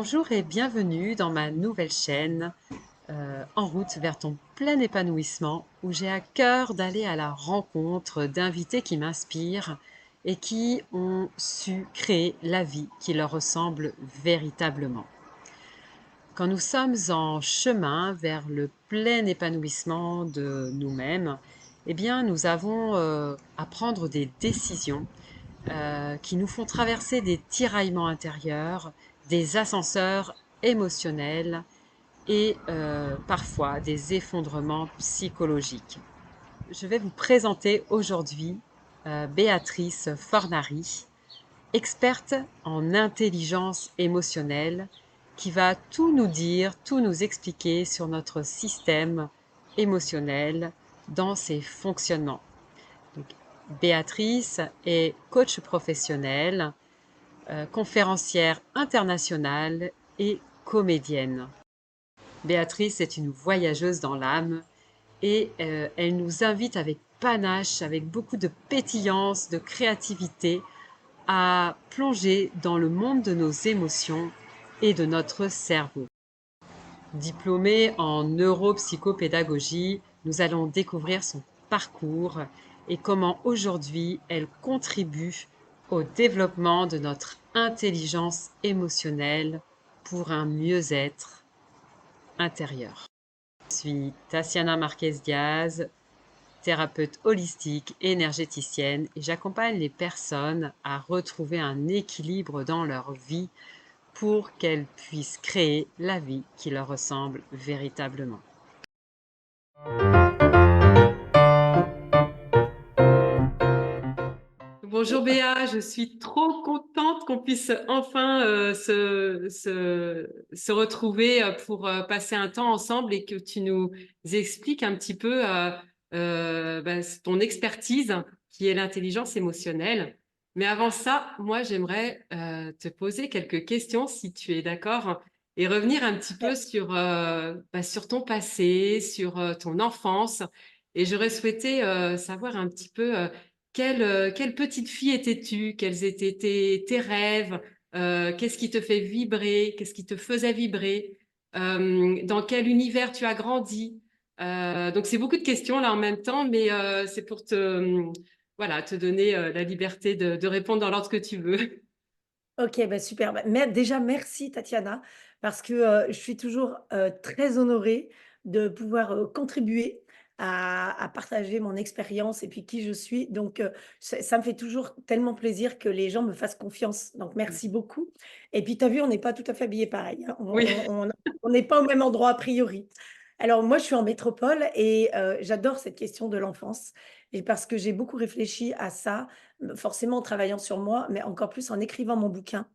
Bonjour et bienvenue dans ma nouvelle chaîne En route vers ton plein épanouissement où j'ai à cœur d'aller à la rencontre d'invités qui m'inspirent et qui ont su créer la vie qui leur ressemble véritablement. Quand nous sommes en chemin vers le plein épanouissement de nous-mêmes, eh bien nous avons à prendre des décisions qui nous font traverser des tiraillements intérieurs, des ascenseurs émotionnels et parfois des effondrements psychologiques. Je vais vous présenter aujourd'hui Béatrice Fornari, experte en intelligence émotionnelle, qui va tout nous dire, tout nous expliquer sur notre système émotionnel dans ses fonctionnements. Donc, Béatrice est coach professionnelle, conférencière internationale et comédienne. Béatrice est une voyageuse dans l'âme et elle nous invite avec panache, avec beaucoup de pétillance, de créativité, à plonger dans le monde de nos émotions et de notre cerveau. Diplômée en neuropsychopédagogie, nous allons découvrir son parcours et comment aujourd'hui elle contribue au développement de notre intelligence émotionnelle pour un mieux-être intérieur. Je suis Tatiana Marquez-Diaz, thérapeute holistique et énergéticienne, et j'accompagne les personnes à retrouver un équilibre dans leur vie pour qu'elles puissent créer la vie qui leur ressemble véritablement. Bonjour Béa, je suis trop contente qu'on puisse enfin se retrouver pour passer un temps ensemble et que tu nous expliques un petit peu ton expertise qui est l'intelligence émotionnelle. Mais avant ça, moi j'aimerais te poser quelques questions si tu es d'accord et revenir un petit peu sur ton passé, sur ton enfance. Et j'aurais souhaité savoir un petit peu quelle petite fille étais-tu? Quels étaient tes rêves? Qu'est-ce qui te fait vibrer? Qu'est-ce qui te faisait vibrer? Dans quel univers tu as grandi? Donc c'est beaucoup de questions là en même temps, mais c'est pour voilà, te donner la liberté de répondre dans l'ordre que tu veux. OK, bah, super. Bah, déjà merci Tatiana parce que, je suis toujours, très honorée de pouvoir, contribuer à partager mon expérience et puis qui je suis. Donc, ça me fait toujours tellement plaisir que les gens me fassent confiance. Donc merci beaucoup et puis tu as vu, on n'est pas tout à fait habillés pareil, hein. Oui. On n'est pas au même endroit a priori. Alors moi, je suis en métropole et j'adore cette question de l'enfance et parce que j'ai beaucoup réfléchi à ça, forcément en travaillant sur moi, mais encore plus en écrivant mon bouquin.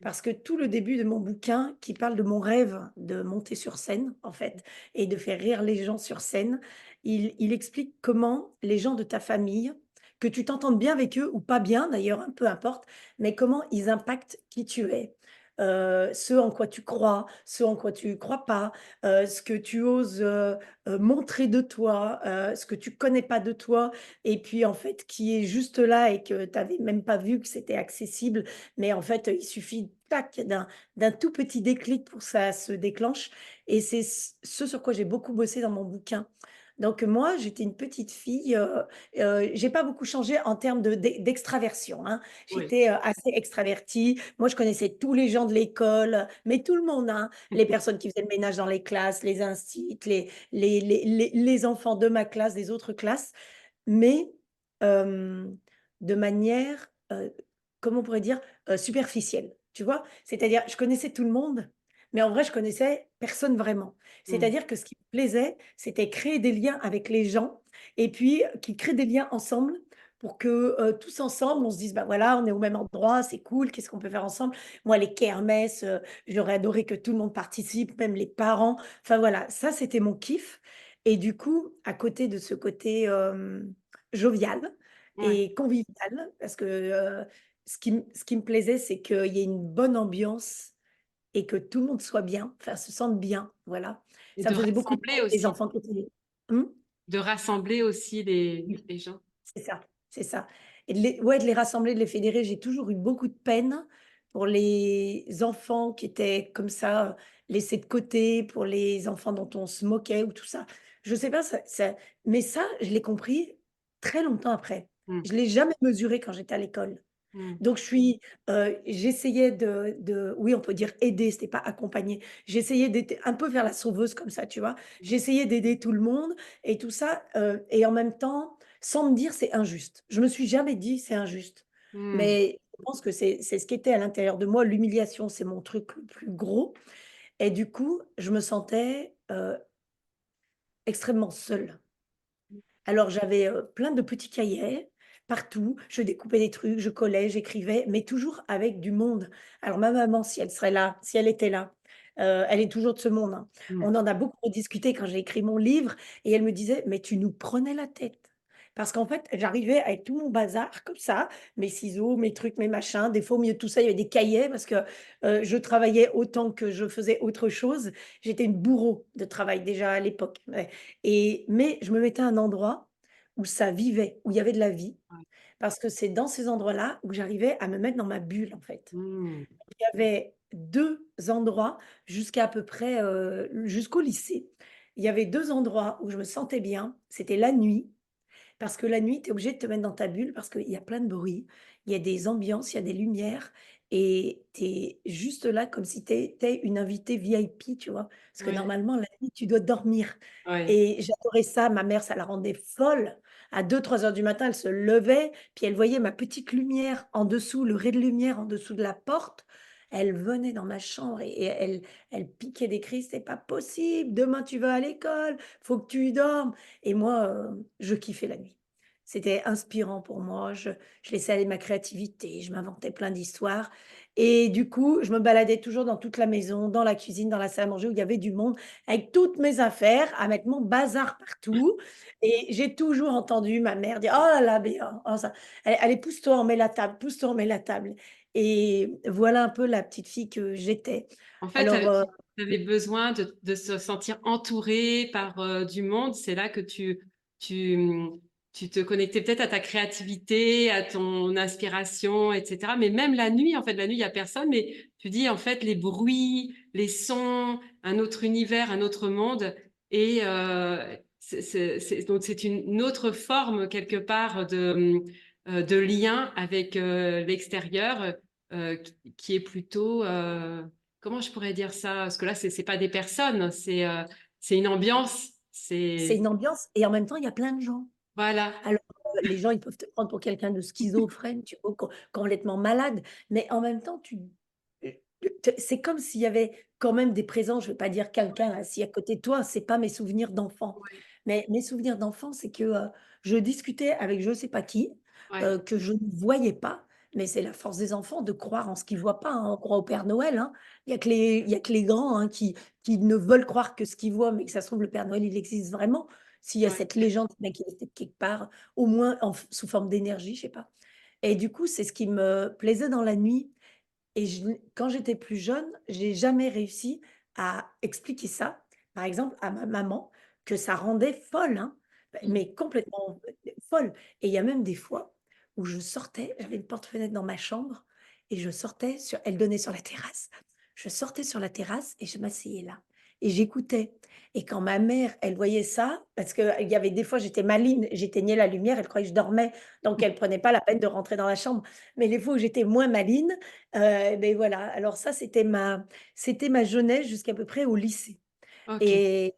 Parce que tout le début de mon bouquin, qui parle de mon rêve de monter sur scène, en fait, et de faire rire les gens sur scène, il explique comment les gens de ta famille, que tu t'entendes bien avec eux ou pas bien d'ailleurs, hein, peu importe, mais comment ils impactent qui tu es. Ce en quoi tu crois, ce en quoi tu crois pas, ce que tu oses montrer de toi, ce que tu connais pas de toi, et puis en fait qui est juste là et que tu avais même pas vu que c'était accessible, mais en fait, il suffit tac d'un tout petit déclic pour que ça se déclenche et c'est ce sur quoi j'ai beaucoup bossé dans mon bouquin. Donc moi, j'étais une petite fille, j'ai pas beaucoup changé en termes d'extraversion, hein. Oui. J'étais, assez extravertie. Moi, je connaissais tous les gens de l'école, mais tout le monde, hein. Les personnes qui faisaient le ménage dans les classes, les instits, les enfants de ma classe, des autres classes. Mais, de manière, comment on pourrait dire? Superficielle, tu vois? C'est-à-dire, je connaissais tout le monde, mais en vrai, je connaissais personne vraiment. Mm. C'est-à-dire que ce qui me plaisait, c'était créer des liens avec les gens et puis qu'ils créent des liens ensemble pour que, tous ensemble, on se dise: «Bah, voilà, on est au même endroit, c'est cool, qu'est-ce qu'on peut faire ensemble?» Moi, les kermesses, j'aurais adoré que tout le monde participe, même les parents. Enfin voilà, ça, c'était mon kiff et du coup, à côté de ce côté, jovial Ouais. et convivial parce que, ce qui me plaisait, c'est qu'il y ait une bonne ambiance et que tout le monde soit bien, enfin se sente bien, voilà. Et Ça me faisait beaucoup de les enfants qui étaient mmh? de rassembler aussi Oui, les gens. c'est ça et de les ouais, de les rassembler, de les fédérer. J'ai toujours eu beaucoup de peine pour les enfants qui étaient comme ça, laissés de côté, pour les enfants dont on se moquait ou tout ça. Je sais pas, mais ça, je l'ai compris très longtemps après. Mmh. Je l'ai jamais mesuré quand j'étais à l'école. Mmh. Donc j'essayais oui, on peut dire aider, c'était pas accompagner. J'essayais d'être un peu faire la sauveuse comme ça, tu vois? J'essayais d'aider tout le monde et tout ça, et en même temps, sans me dire: «C'est injuste». Je me suis jamais dit: «C'est injuste». Mmh. Mais je pense que c'est ce qui était à l'intérieur de moi. L'humiliation, c'est mon truc le plus gros et du coup, je me sentais, extrêmement seule. Alors j'avais, plein de petits cahiers partout, je découpais des trucs, je collais, j'écrivais, mais toujours avec du monde. Alors ma maman, si elle serait là, si elle était là, elle est toujours de ce monde, hein. Mmh. On en a beaucoup discuté quand j'ai écrit mon livre et elle me disait: «Mais tu nous prenais la tête». Parce qu'en fait, j'arrivais avec tout mon bazar comme ça, mes ciseaux, mes trucs, mes machins. Des fois, au milieu de tout ça, il y avait des cahiers parce que, je travaillais autant que je faisais autre chose. J'étais une bourreau de travail déjà à l'époque, ouais. Mais je me mettais à un endroit où ça vivait, où il y avait de la vie, Ouais. parce que c'est dans ces endroits-là où j'arrivais à me mettre dans ma bulle, en fait. Mmh. Il y avait 2 endroits jusqu'à peu près, jusqu'au lycée. Il y avait 2 endroits où je me sentais bien, c'était la nuit parce que la nuit, tu es obligé de te mettre dans ta bulle parce qu'il y a plein de bruit, il y a des ambiances, il y a des lumières et tu es juste là comme si tu étais une invitée VIP, tu vois? Parce que Ouais. normalement, la nuit, tu dois dormir Ouais. et j'adorais ça. Ma mère, ça la rendait folle. À 2-3 heures du matin, elle se levait, puis elle voyait ma petite lumière en dessous, le ray de lumière en dessous de la porte. Elle venait dans ma chambre et elle piquait des cris: «C'est pas possible, demain tu vas à l'école, faut que tu dormes». Et moi, je kiffais la nuit. C'était inspirant pour moi, je laissais aller ma créativité, je m'inventais plein d'histoires et du coup, je me baladais toujours dans toute la maison, dans la cuisine, dans la salle à manger où il y avait du monde, avec toutes mes affaires, à mettre mon bazar partout et j'ai toujours entendu ma mère dire: «Oh là là, Béa, oh ça, allez pousse-toi, on met la table, pousse-toi, on met la table» et voilà un peu la petite fille que j'étais. En fait, Alors, tu avais besoin de se sentir entourée par du monde. C'est là que tu, tu te connectais peut-être à ta créativité, à ton inspiration, etc. Mais même la nuit, en fait, la nuit, il n'y a personne. Mais tu dis, en fait, les bruits, les sons, un autre univers, un autre monde. Et donc, c'est une autre forme, quelque part, de lien avec l'extérieur qui est plutôt comment je pourrais dire ça? Parce que là, c'est pas des personnes, c'est une ambiance. c'est C'est une ambiance et en même temps, il y a plein de gens. voilà. Alors, les gens, ils peuvent te prendre pour quelqu'un de schizophrène, tu vois? Complètement malade, mais en même temps, c'est comme s'il y avait quand même des présences. Je veux pas dire quelqu'un assis à côté de toi, c'est pas mes souvenirs d'enfant. Ouais, Mais mes souvenirs d'enfant, c'est que, je discutais avec je sais pas qui, ouais, que je ne voyais pas, mais c'est la force des enfants de croire en ce qu'ils voient pas, hein. On croit au Père Noël, hein. Il y a que les grands, hein, qui ne veulent croire que ce qu'ils voient, mais que ça se trouve le Père Noël, il existe vraiment. S'il y a ouais. cette légende qui est quelque part, au moins sous forme d'énergie, je sais pas. Et du coup, c'est ce qui me plaisait dans la nuit et quand j'étais plus jeune, j'ai jamais réussi à expliquer ça, par exemple, à ma maman, que ça rendait folle, hein, Mm. mais complètement, folle. Et il y a même des fois où je sortais, j'avais une porte-fenêtre dans ma chambre et je sortais elle donnait sur la terrasse. Je sortais sur la terrasse et je m'asseyais là et j'écoutais. Et quand ma mère, elle voyait ça, parce qu'il y avait des fois, j'étais maline, j'éteignais la lumière, elle croyait que je dormais, donc elle prenait pas la peine de rentrer dans la chambre. Mais les fois où j'étais moins maline, beh, voilà, alors ça, c'était ma jeunesse jusqu'à peu près au lycée Ok. et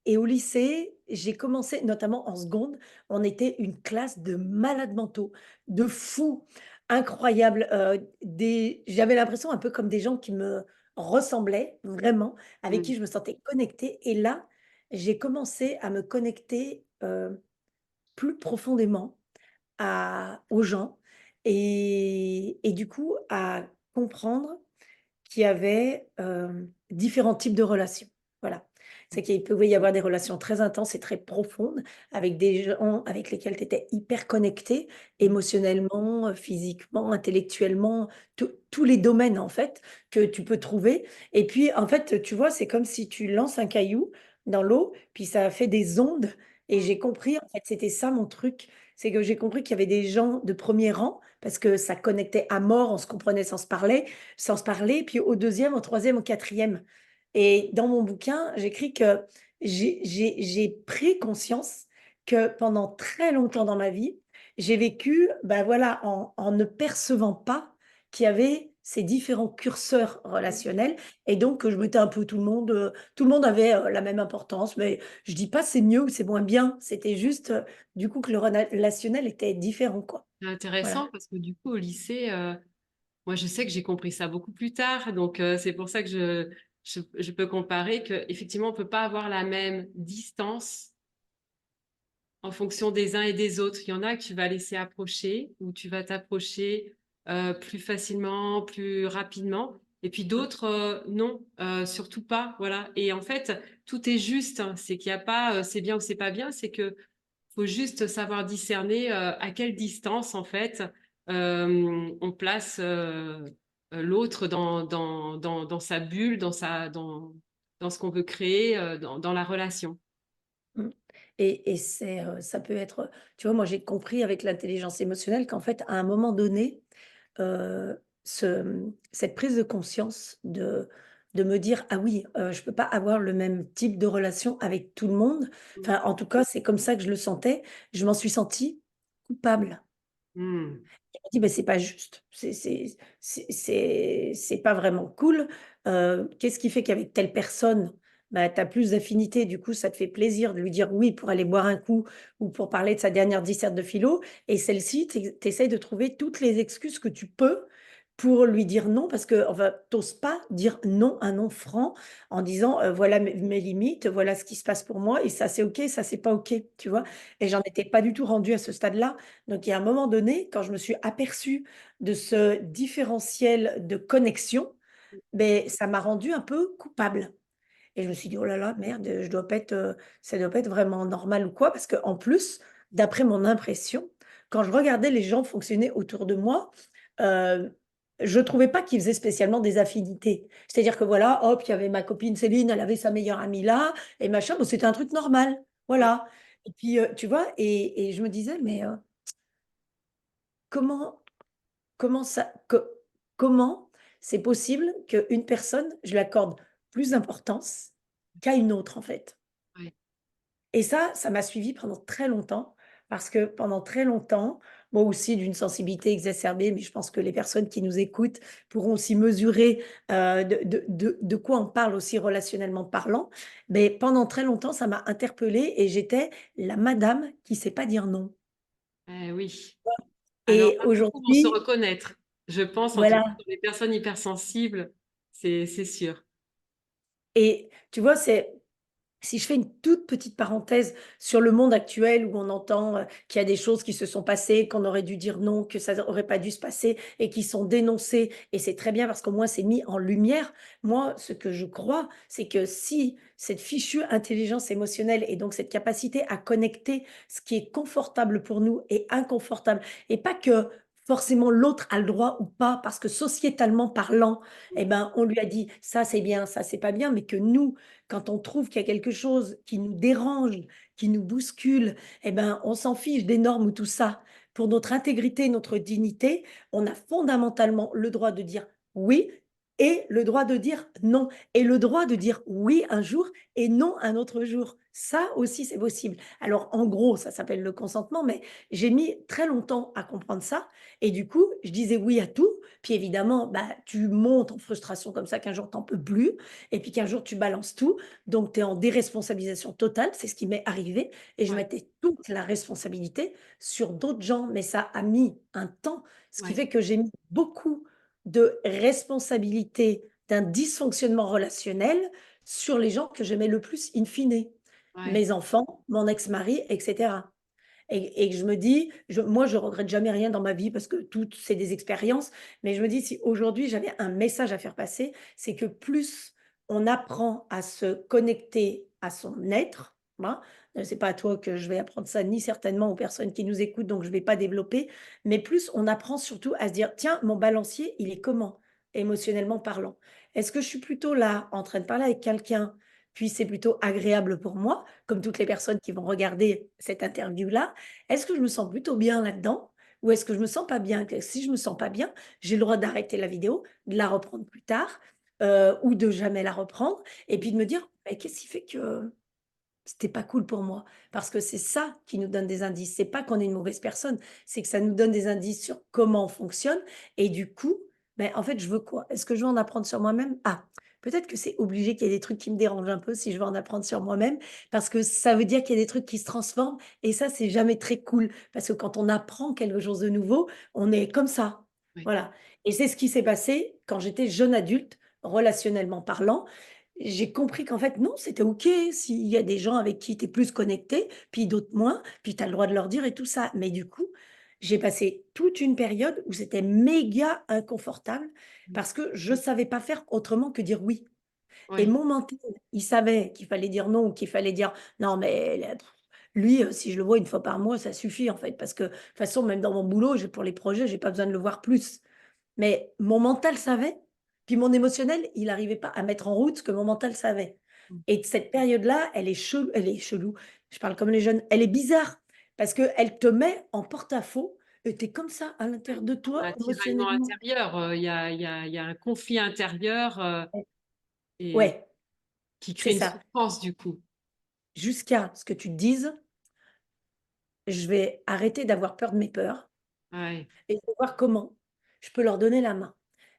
et au lycée, j'ai commencé notamment en seconde, on était une classe de malades mentaux, de fous, incroyables, j'avais l'impression un peu comme des gens qui me ressemblaient vraiment, avec qui Mm. je me sentais connectée et là, j'ai commencé à me connecter, plus profondément aux gens et du coup à comprendre qu'il y avait, différents types de relations. Voilà. C'est qu'il pouvait y avoir des relations très intenses et très profondes avec des gens avec lesquels tu étais hyper connecté Mm. émotionnellement, physiquement, intellectuellement, tous les domaines en fait que tu peux trouver et puis en fait, tu vois, c'est comme si tu lances un caillou dans l'eau, puis ça fait des ondes et Mmh. j'ai compris, en fait, c'était ça mon truc, c'est que j'ai compris qu'il y avait des gens de premier rang parce que ça connectait à mort, on se comprenait sans se parler, puis au deuxième, au troisième, au quatrième. Et dans mon bouquin, j'écris que j'ai pris conscience que pendant très longtemps dans ma vie, j'ai vécu, bah, voilà, en ne percevant pas qu'il y avait ces différents curseurs relationnels et donc que je mettais un peu tout le monde avait, la même importance, mais je dis pas c'est mieux ou c'est moins bien, c'était juste, du coup que le relationnel était différent, quoi. C'est Voilà. intéressant parce que du coup, au lycée, moi, je sais que j'ai compris ça beaucoup plus tard. Donc, c'est pour ça que je peux comparer qu'effectivement, on peut pas avoir la même distance en fonction des uns et des autres. Il y en a que tu vas laisser approcher ou tu vas t'approcher plus facilement, plus rapidement. Et puis Mmh, d'autres, non, surtout pas. Voilà. Et en fait, tout est juste, hein. C'est qu'il n'y a pas c'est bien ou c'est pas bien. C'est que faut juste savoir discerner à quelle distance, en fait, on place l'autre dans sa bulle, dans ce qu'on veut créer, dans la relation. mmh et c'est, ça peut être, tu vois, moi j'ai compris avec l'intelligence émotionnelle qu'en fait, à un moment donné, cette prise de conscience de me dire: «Ah oui, je peux pas avoir le même type de relation avec tout le monde». Mm. Enfin, en tout cas, c'est comme ça que je le sentais. Je m'en suis sentie coupable. Mm. Je me dis: «Beh, c'est pas juste, c'est pas vraiment cool». Qu'est-ce qui fait qu'avec telle personne, bah, tu as plus d'affinité, du coup, ça te fait plaisir de lui dire oui pour aller boire un coup ou pour parler de sa dernière disserte de philo et celle-ci, tu essayes de trouver toutes les excuses que tu peux pour lui dire non parce que enfin, tu pas dire non, un non franc en disant, «Voilà mes limites, voilà ce qui se passe pour moi et ça c'est OK, ça c'est pas OK», tu vois? Et j'en étais pas du tout rendue à ce stade-là. Donc il y a un moment donné, quand je me suis aperçue de ce différentiel de connexion, beh, ça m'a rendue un peu coupable et je me suis dit: «Oh là là, merde, je dois pas être, ça doit pas être vraiment normal ou quoi». Parce qu'en plus, d'après mon impression, quand je regardais les gens fonctionner autour de moi, heu, je trouvais pas qu'ils faisaient spécialement des affinités. C'est-à-dire que voilà, hop, il y avait ma copine Céline, elle avait sa meilleure amie là et machin, bah, c'était un truc normal, voilà. Et puis, tu vois? Et je me disais: «Mais, comment comment ça comment c'est possible qu'une personne, je lui accorde plus d'importance qu'à une autre, en fait?» Ouais. Et ça m'a suivi pendant très longtemps parce que pendant très longtemps, moi aussi d'une sensibilité exacerbée, mais je pense que les personnes qui nous écoutent pourront aussi mesurer, de quoi on parle aussi relationnellement parlant. Mais pendant très longtemps, ça m'a interpellée et j'étais la madame qui sait pas dire non. Oui. Alors Et là, beaucoup vont se aujourd'hui reconnaître. Je pense, en tout cas, voilà. pour les personnes hypersensibles, c'est sûr. Et tu vois, c'est si je fais une toute petite parenthèse sur le monde actuel où on entend, qu'il y a des choses qui se sont passées, qu'on aurait dû dire non, que ça aurait pas dû se passer et qui sont dénoncées et c'est très bien parce qu'au moins c'est mis en lumière. Moi, ce que je crois, c'est que si cette fichue intelligence émotionnelle et donc cette capacité à connecter ce qui est confortable pour nous et inconfortable et pas que forcément l'autre a le droit ou pas parce que sociétalement parlant, eh ben, on lui a dit: «Ça c'est bien, ça c'est pas bien», mais que nous, quand on trouve qu'il y a quelque chose qui nous dérange, qui nous bouscule, eh ben, on s'en fiche des normes ou tout ça. Pour notre intégrité, notre dignité, on a fondamentalement le droit de dire oui et le droit de dire non et le droit de dire oui un jour et non un autre jour. Ça aussi, c'est possible. Alors, en gros, ça s'appelle le consentement, mais j'ai mis très longtemps à comprendre ça et du coup, je disais oui à tout. Puis évidemment, bah, tu montes en frustration comme ça qu'un jour, tu en peux plus et puis qu'un jour, tu balances tout. Donc, tu es en déresponsabilisation totale, c'est ce qui m'est arrivé et je Ouais, mettais toute la responsabilité sur d'autres gens, mais ça a mis un temps, ce qui ouais, fait que j'ai mis beaucoup de responsabilité d'un dysfonctionnement relationnel sur les gens que j'aimais le plus in fine. ouais, Mes enfants, mon ex-mari et cetera. Et que je me dis, moi, je regrette jamais rien dans ma vie parce que tout, c'est des expériences. Mais je me dis, si aujourd'hui j'avais un message à faire passer, c'est que plus on apprend à se connecter à son être, hein, c'est pas à toi que je vais apprendre ça, ni certainement aux personnes qui nous écoutent, donc je vais pas développer. Mais plus on apprend surtout à se dire, tiens, mon balancier, il est comment, émotionnellement parlant? Est-ce que je suis plutôt là, en train de parler avec quelqu'un puis c'est plutôt agréable pour moi, comme toutes les personnes qui vont regarder cette interview-là. Est-ce que je me sens plutôt bien là-dedans ou est-ce que je me sens pas bien? Que si je me sens pas bien, j'ai le droit d'arrêter la vidéo, de la reprendre plus tard, ou de jamais la reprendre et puis de me dire: «Mais qu'est-ce qui fait que c'était pas cool pour moi?» parce que c'est ça qui nous donne des indices. C'est pas qu'on est une mauvaise personne, c'est que ça nous donne des indices sur comment on fonctionne et du coup, ben, en fait, je veux quoi? Est-ce que je veux en apprendre sur moi-même? Ah, peut-être que c'est obligé qu'il y ait des trucs qui me dérangent un peu si je veux en apprendre sur moi-même, parce que ça veut dire qu'il y a des trucs qui se transforment et ça, c'est jamais très cool. Parce que quand on apprend quelque chose de nouveau, on est comme ça. Oui, Voilà et c'est ce qui s'est passé quand j'étais jeune adulte, relationnellement parlant. J'ai compris qu'en fait, non, c'était OK s'il y a des gens avec qui tu es plus connecté, puis d'autres moins, puis tu as le droit de leur dire et tout ça. Mais du coup, j'ai passé toute une période où c'était méga inconfortable parce que je savais pas faire autrement que dire oui et oui, mon mental, il savait qu'il fallait dire non ou qu'il fallait dire: «Non mais là, lui, si je le vois une fois par mois, ça suffit en fait». Parce que de toute façon, même dans mon boulot, j'ai pour les projets, j'ai pas besoin de le voir plus. Mais mon mental savait, puis mon émotionnel, il arrivait pas à mettre en route ce que mon mental savait et cette période-là, elle est chelou, je parle comme les jeunes, elle est bizarre parce qu'elle te met en porte-à-faux et tu es comme ça à l'intérieur de toi un tiraillement émotionnellement. intérieur, il y a un conflit intérieur, et Ouais, qui c'est crée une ça. souffrance du coup. Jusqu'à ce que tu te dises: «Je vais arrêter d'avoir peur de mes peurs Ouais, et je vais voir comment je peux leur donner la main».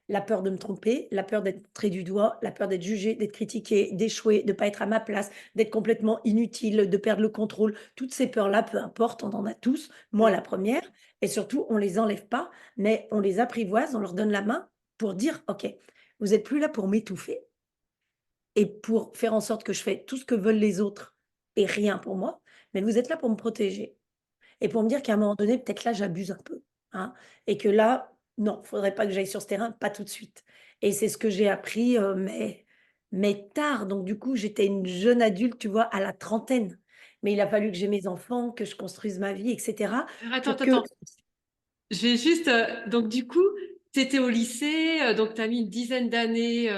La peur de me tromper, la peur d'être montrée du doigt, la peur d'être jugée, d'être critiquée, d'échouer, de pas être à ma place, d'être complètement inutile, de perdre le contrôle. Toutes ces peurs-là, peu importe, on en a tous, moi mmh, la première et surtout on les enlève pas, mais on les apprivoise, on leur donne la main pour dire: «OK, vous êtes plus là pour m'étouffer et pour faire en sorte que je fais tout ce que veulent les autres et rien pour moi, mais vous êtes là pour me protéger». Et pour me dire qu'à un moment donné, peut-être là, j'abuse un peu, hein et que là, non, faudrait pas que j'aille sur ce terrain, pas tout de suite et c'est ce que j'ai appris, mais tard. Donc du coup, j'étais une jeune adulte, tu vois, à la trentaine. Mais il a fallu que j'aie mes enfants, que je construise ma vie et cetera alors attends, pour attends, que attends. Je vais juste, donc du coup, tu étais au lycée, donc tu as mis une dizaine d'années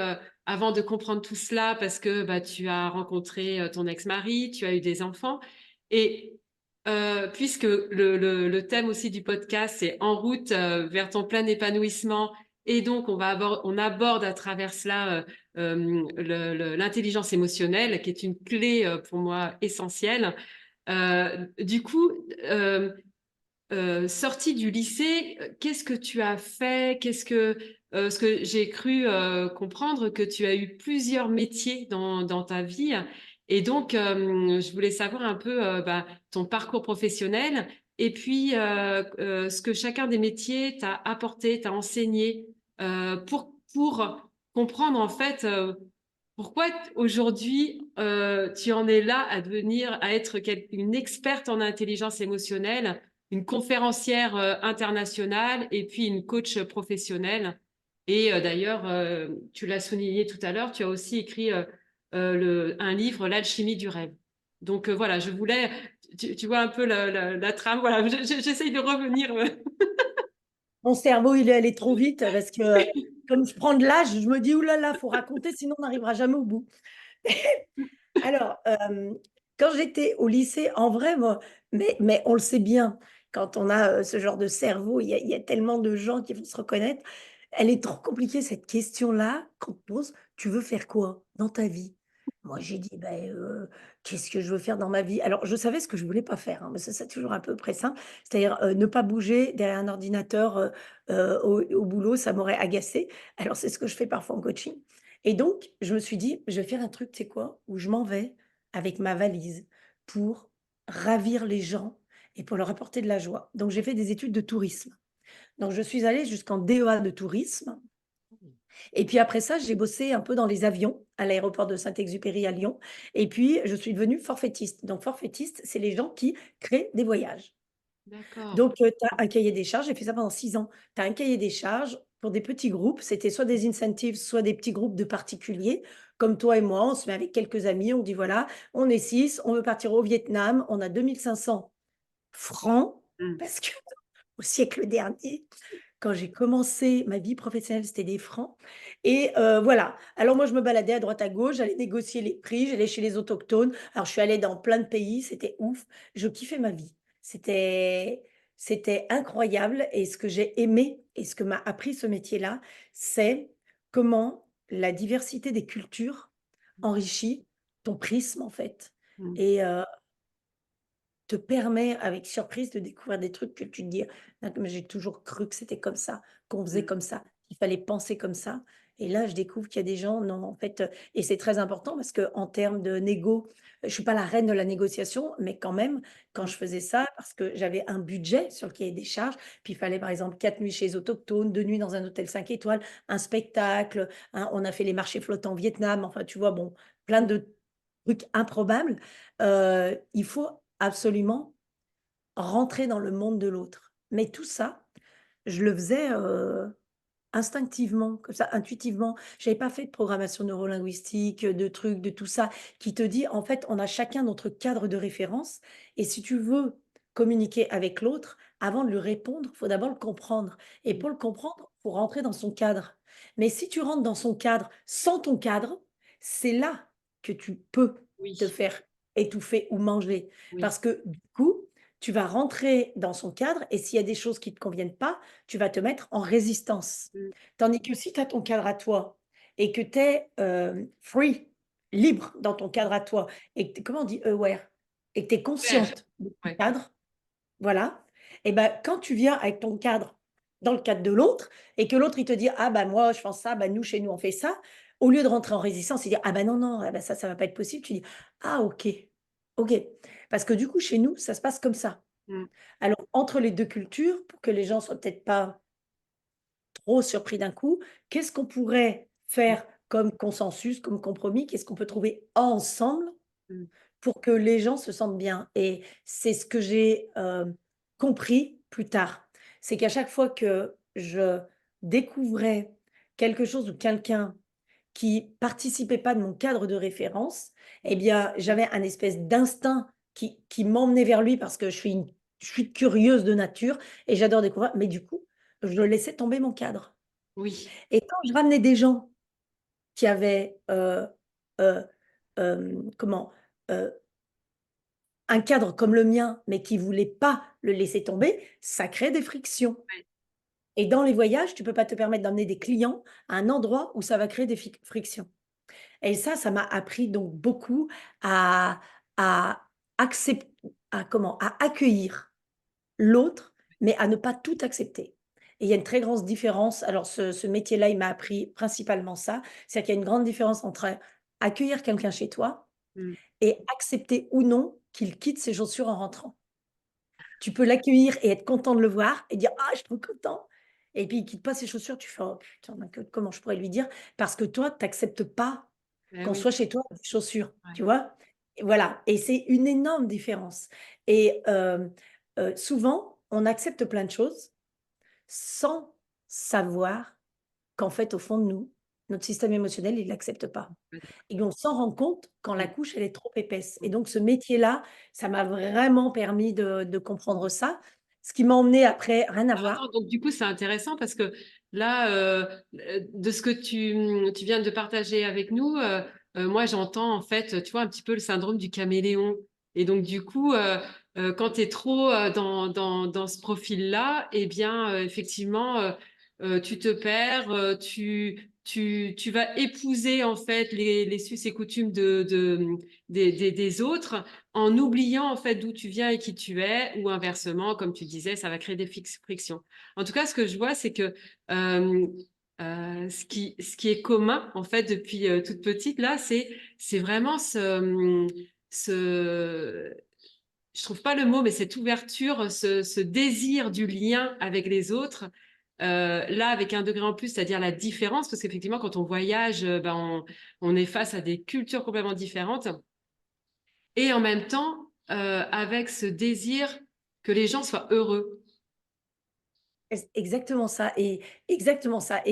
avant de comprendre tout cela parce que bah, tu as rencontré ton ex-mari, tu as eu des enfants. Et puisque le thème aussi du podcast, c'est en route vers ton plein épanouissement, et donc on aborde à travers cela l'intelligence émotionnelle, qui est une clé pour moi essentielle. Du coup, sortie du lycée, qu'est-ce que tu as fait? Ce que j'ai cru comprendre que tu as eu plusieurs métiers dans ta vie. Et donc, je voulais savoir un peu bah, ton parcours professionnel et puis ce que chacun des métiers t'a apporté, t'a enseigné pour comprendre en fait pourquoi aujourd'hui tu en es là à devenir, à être une experte en intelligence émotionnelle, une conférencière internationale et puis une coach professionnelle. Et d'ailleurs, tu l'as souligné tout à l'heure, tu as aussi écrit un livre, L'alchimie du rêve. Donc voilà, je voulais, tu vois un peu la trame, voilà, j'essaye de revenir. mon cerveau, il est allé trop vite parce que comme je prends de l'âge, je me dis: «Ouh là là, faut raconter sinon on n'arrivera jamais au bout». Alors, quand j'étais au lycée, en vrai, moi mais on le sait bien, quand on a, ce genre de cerveau, il y a tellement de gens qui vont se reconnaître. Elle est trop compliquée cette question-là qu'on te pose: «Tu veux faire quoi dans ta vie?» Moi, j'ai dit: «Beh, qu'est-ce que je veux faire dans ma vie?» Alors je savais ce que je voulais pas faire, hein, mais ça, c'est toujours un peu oppressant. C'est-à-dire, ne pas bouger derrière un ordinateur, au boulot, ça m'aurait agacée. Alors c'est ce que je fais parfois en coaching. Et donc, je me suis dit: «Je vais faire un truc, tu sais quoi? Où je m'en vais avec ma valise pour ravir les gens et pour leur apporter de la joie». Donc j'ai fait des études de tourisme. Donc je suis allée jusqu'en DEA de tourisme et puis après ça, j'ai bossé un peu dans les avions à l'aéroport de Saint-Exupéry à Lyon et puis je suis devenue forfaitiste. Donc forfaitiste, c'est les gens qui créent des voyages. D'accord. Donc, tu as un cahier des charges, j'ai fait ça pendant 6 ans. Tu as un cahier des charges pour des petits groupes, c'était soit des incentives, soit des petits groupes de particuliers, comme toi et moi, on se met avec quelques amis, on dit: «Voilà, on est 6, on veut partir au Vietnam, on a 2 500 francs», Mm. parce qu'au siècle dernier, Quand j'ai commencé ma vie professionnelle, c'était des francs et voilà. Alors moi, je me baladais à droite à gauche, j'allais négocier les prix, j'allais chez les autochtones. Alors je suis allée dans plein de pays, c'était ouf. Je kiffais ma vie. C'était incroyable et ce que j'ai aimé et ce que m'a appris ce métier-là, c'est comment la diversité des cultures enrichit ton prisme, en fait Mmh. et te permet, avec surprise, de découvrir des trucs que tu te dis: «Ah mais j'ai toujours cru que c'était comme ça, qu'on faisait Mmh. comme ça, qu'il fallait penser comme ça» et là, je découvre qu'il y a des gens, non, en fait, et c'est très important parce qu'en termes de négo, je suis pas la reine de la négociation, mais quand même, quand Mmh. je faisais ça, parce que j'avais un budget sur le cahier des charges, puis il fallait, par exemple, 4 nuits chez les autochtones, 2 nuits dans un hôtel 5 étoiles, un spectacle, on a fait les marchés flottants au Vietnam, enfin, tu vois? Bon, plein Mmh. de trucs improbables. Il faut absolument rentrer dans le monde de l'autre. Mais tout ça, je le faisais, instinctivement, comme ça, intuitivement. J'avais pas fait de programmation neurolinguistique, de trucs, de tout ça, qui te dit, en fait, on a chacun notre cadre de référence et si tu veux communiquer avec l'autre, avant de lui répondre, faut d'abord le comprendre et Mmh. pour le comprendre, faut rentrer dans son cadre. Mais si tu rentres dans son cadre sans ton cadre, c'est là que tu peux te Oui, faire étouffer ou manger. oui. Parce que du coup, tu vas rentrer dans son cadre et s'il y a des choses qui te conviennent pas, tu vas te mettre en résistance. Mmh. Tandis que si tu as ton cadre à toi et que tu es, free, libre dans ton cadre à toi et que tu comment on dit aware? Et que tu es Faire. consciente de ton Ouais. cadre, voilà, et ben, quand tu viens avec ton cadre dans le cadre de l'autre et que l'autre il te dit: «Ah bah, moi je pense ça, bah, nous chez nous on fait ça», au lieu de rentrer en résistance et dire: «Ah bah, non, non, ah bah, ça va pas être possible», tu dis: «Ah OK, OK». Parce que du coup chez nous, ça se passe comme ça. Mmh. Alors entre les 2 cultures, pour que les gens soient peut-être pas trop surpris d'un coup. Qu'est-ce qu'on pourrait Mmh. faire comme consensus, comme compromis? Qu'est-ce qu'on peut trouver ensemble Mmh. pour que les gens se sentent bien? Et c'est ce que j'ai, compris plus tard. C'est qu'à chaque fois que je découvrais quelque chose ou quelqu'un qui participait pas de mon cadre de référence, eh bien, j'avais un espèce d'instinct qui m'emmenait vers lui parce que je suis curieuse de nature et j'adore découvrir, mais du coup, je laissais tomber mon cadre Oui. et quand je ramenais des gens qui avaient, heu, comment? Heu, un cadre comme le mien, mais qui voulaient pas le laisser tomber, ça crée des frictions Ouais. et dans les voyages, tu peux pas te permettre d'emmener des clients à un endroit où ça va créer des frictions. Et ça m'a appris donc beaucoup à à accep à comment? À accueillir l'autre, mais à ne pas tout accepter. Et il y a une très grande différence. Alors ce métier-là, il m'a appris principalement ça, c'est qu'il y a une grande différence entre accueillir quelqu'un chez toi Mmh. et accepter ou non qu'il quitte ses chaussures en rentrant. Tu peux l'accueillir et être content de le voir et dire: «Ah, je suis trop content» et puis il quitte pas ses chaussures, tu fais: «Oh putain, ben que comment je pourrais lui dire?» parce que toi, tu acceptes pas Eh qu'on oui. soit chez toi avec des chaussures, Ouais. tu vois? Et voilà et c'est une énorme différence et souvent, on accepte plein de choses sans savoir qu'en fait, au fond de nous, notre système émotionnel, il l'accepte pas Ouais, d'accord. et on s'en rend compte quand la Mmh. couche, elle est trop épaisse et Mmh. donc ce métier-là, ça m'a vraiment permis de comprendre ça. Ce qui m'a emmené après rien à Alors attends, voir. donc du coup, c'est intéressant parce que là, de ce que tu viens de partager avec nous, moi j'entends en fait, tu vois, un petit peu le syndrome du caméléon. Et donc du coup, quand tu es trop dans ce profil-là, eh bien, effectivement, tu te perds, tu vas épouser en fait les us et coutumes des autres en oubliant en fait d'où tu viens et qui tu es, ou inversement, comme tu disais, ça va créer des frictions. En tout cas, ce que je vois, c'est que euh, ce qui est commun en fait depuis toute petite là, c'est vraiment ce je trouve pas le mot, mais cette ouverture, ce désir du lien avec les autres. Là, avec un degré en plus, c'est-à-dire la différence, parce qu'effectivement, quand on voyage, ben, on est face à des cultures complètement différentes et en même temps avec ce désir que les gens soient heureux. Exactement ça et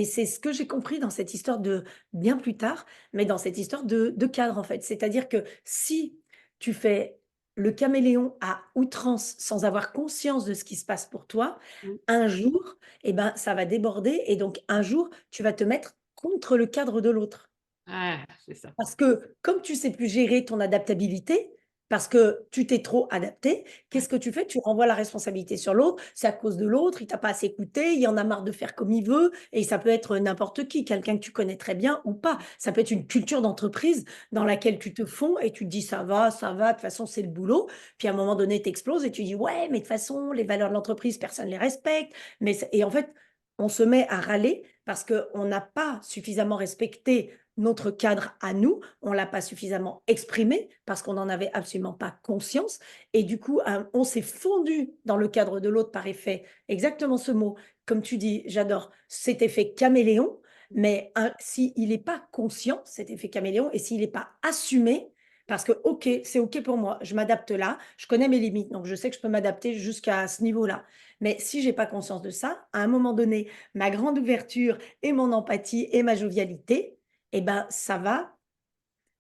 c'est ce que j'ai compris dans cette histoire de bien plus tard, mais dans cette histoire de cadre, en fait. C'est-à-dire que si tu fais le caméléon à outrance, sans avoir conscience de ce qui se passe pour toi, Mmh. un jour, et ben, ça va déborder et donc un jour, tu vas te mettre contre le cadre de l'autre. Ah, c'est ça. Parce que comme tu sais plus gérer ton adaptabilité, parce que tu t'es trop adapté, Ouais. qu'est-ce que tu fais? Tu renvoies la responsabilité sur l'autre. C'est à cause de l'autre, il t'a pas assez écouté, il en a marre de faire comme il veut et ça peut être n'importe qui, quelqu'un que tu connais très bien ou pas. Ça peut être une culture d'entreprise dans laquelle tu te fonds et tu te dis: ça va, de toute façon, c'est le boulot». Puis à un moment donné, tu exploses et tu dis: «Ouais, mais de toute façon, les valeurs de l'entreprise, personne les respecte». Mais c'est et en fait, on se met à râler parce qu'on n'a pas suffisamment respecté notre cadre à nous, on l'a pas suffisamment exprimé parce qu'on n'en avait absolument pas conscience et du coup, on s'est fondu dans le cadre de l'autre par effet exactement ce mot, comme tu dis, j'adore, cet effet caméléon, mais s'il est pas conscient, cet effet caméléon et s'il est pas assumé, parce que OK, c'est OK pour moi, je m'adapte là, je connais mes limites, donc je sais que je peux m'adapter jusqu'à ce niveau-là. Mais si j'ai pas conscience de ça, à un moment donné, ma grande ouverture et mon empathie et ma jovialité, et ben, ça va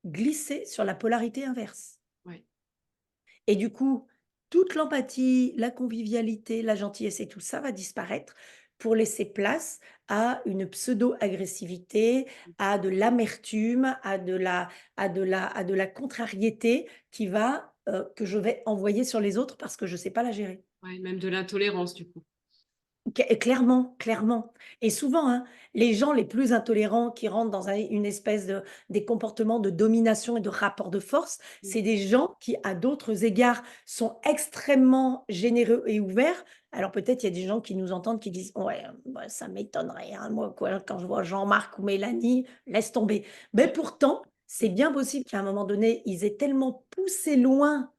glisser sur la polarité inverse Ouais. et du coup, toute l'empathie, la convivialité, la gentillesse et tout ça va disparaître pour laisser place à une pseudo-agressivité, à de l'amertume, à de la contrariété qui va, que je vais envoyer sur les autres parce que je ne sais pas la gérer. Ouais, même de l'intolérance du coup. Clairement, clairement et souvent, hein, les gens les plus intolérants qui rentrent dans une espèce de des comportements de domination et de rapport de force, Mmh. c'est des gens qui, à d'autres égards, sont extrêmement généreux et ouverts. Alors peut-être, il y a des gens qui nous entendent qui disent: «Ouais, bah, ça m'étonnerait, hein, moi, quoi, quand je vois Jean-Marc ou Mélanie, laisse tomber». Mais pourtant, c'est bien possible qu'à un moment donné, ils aient tellement poussé loin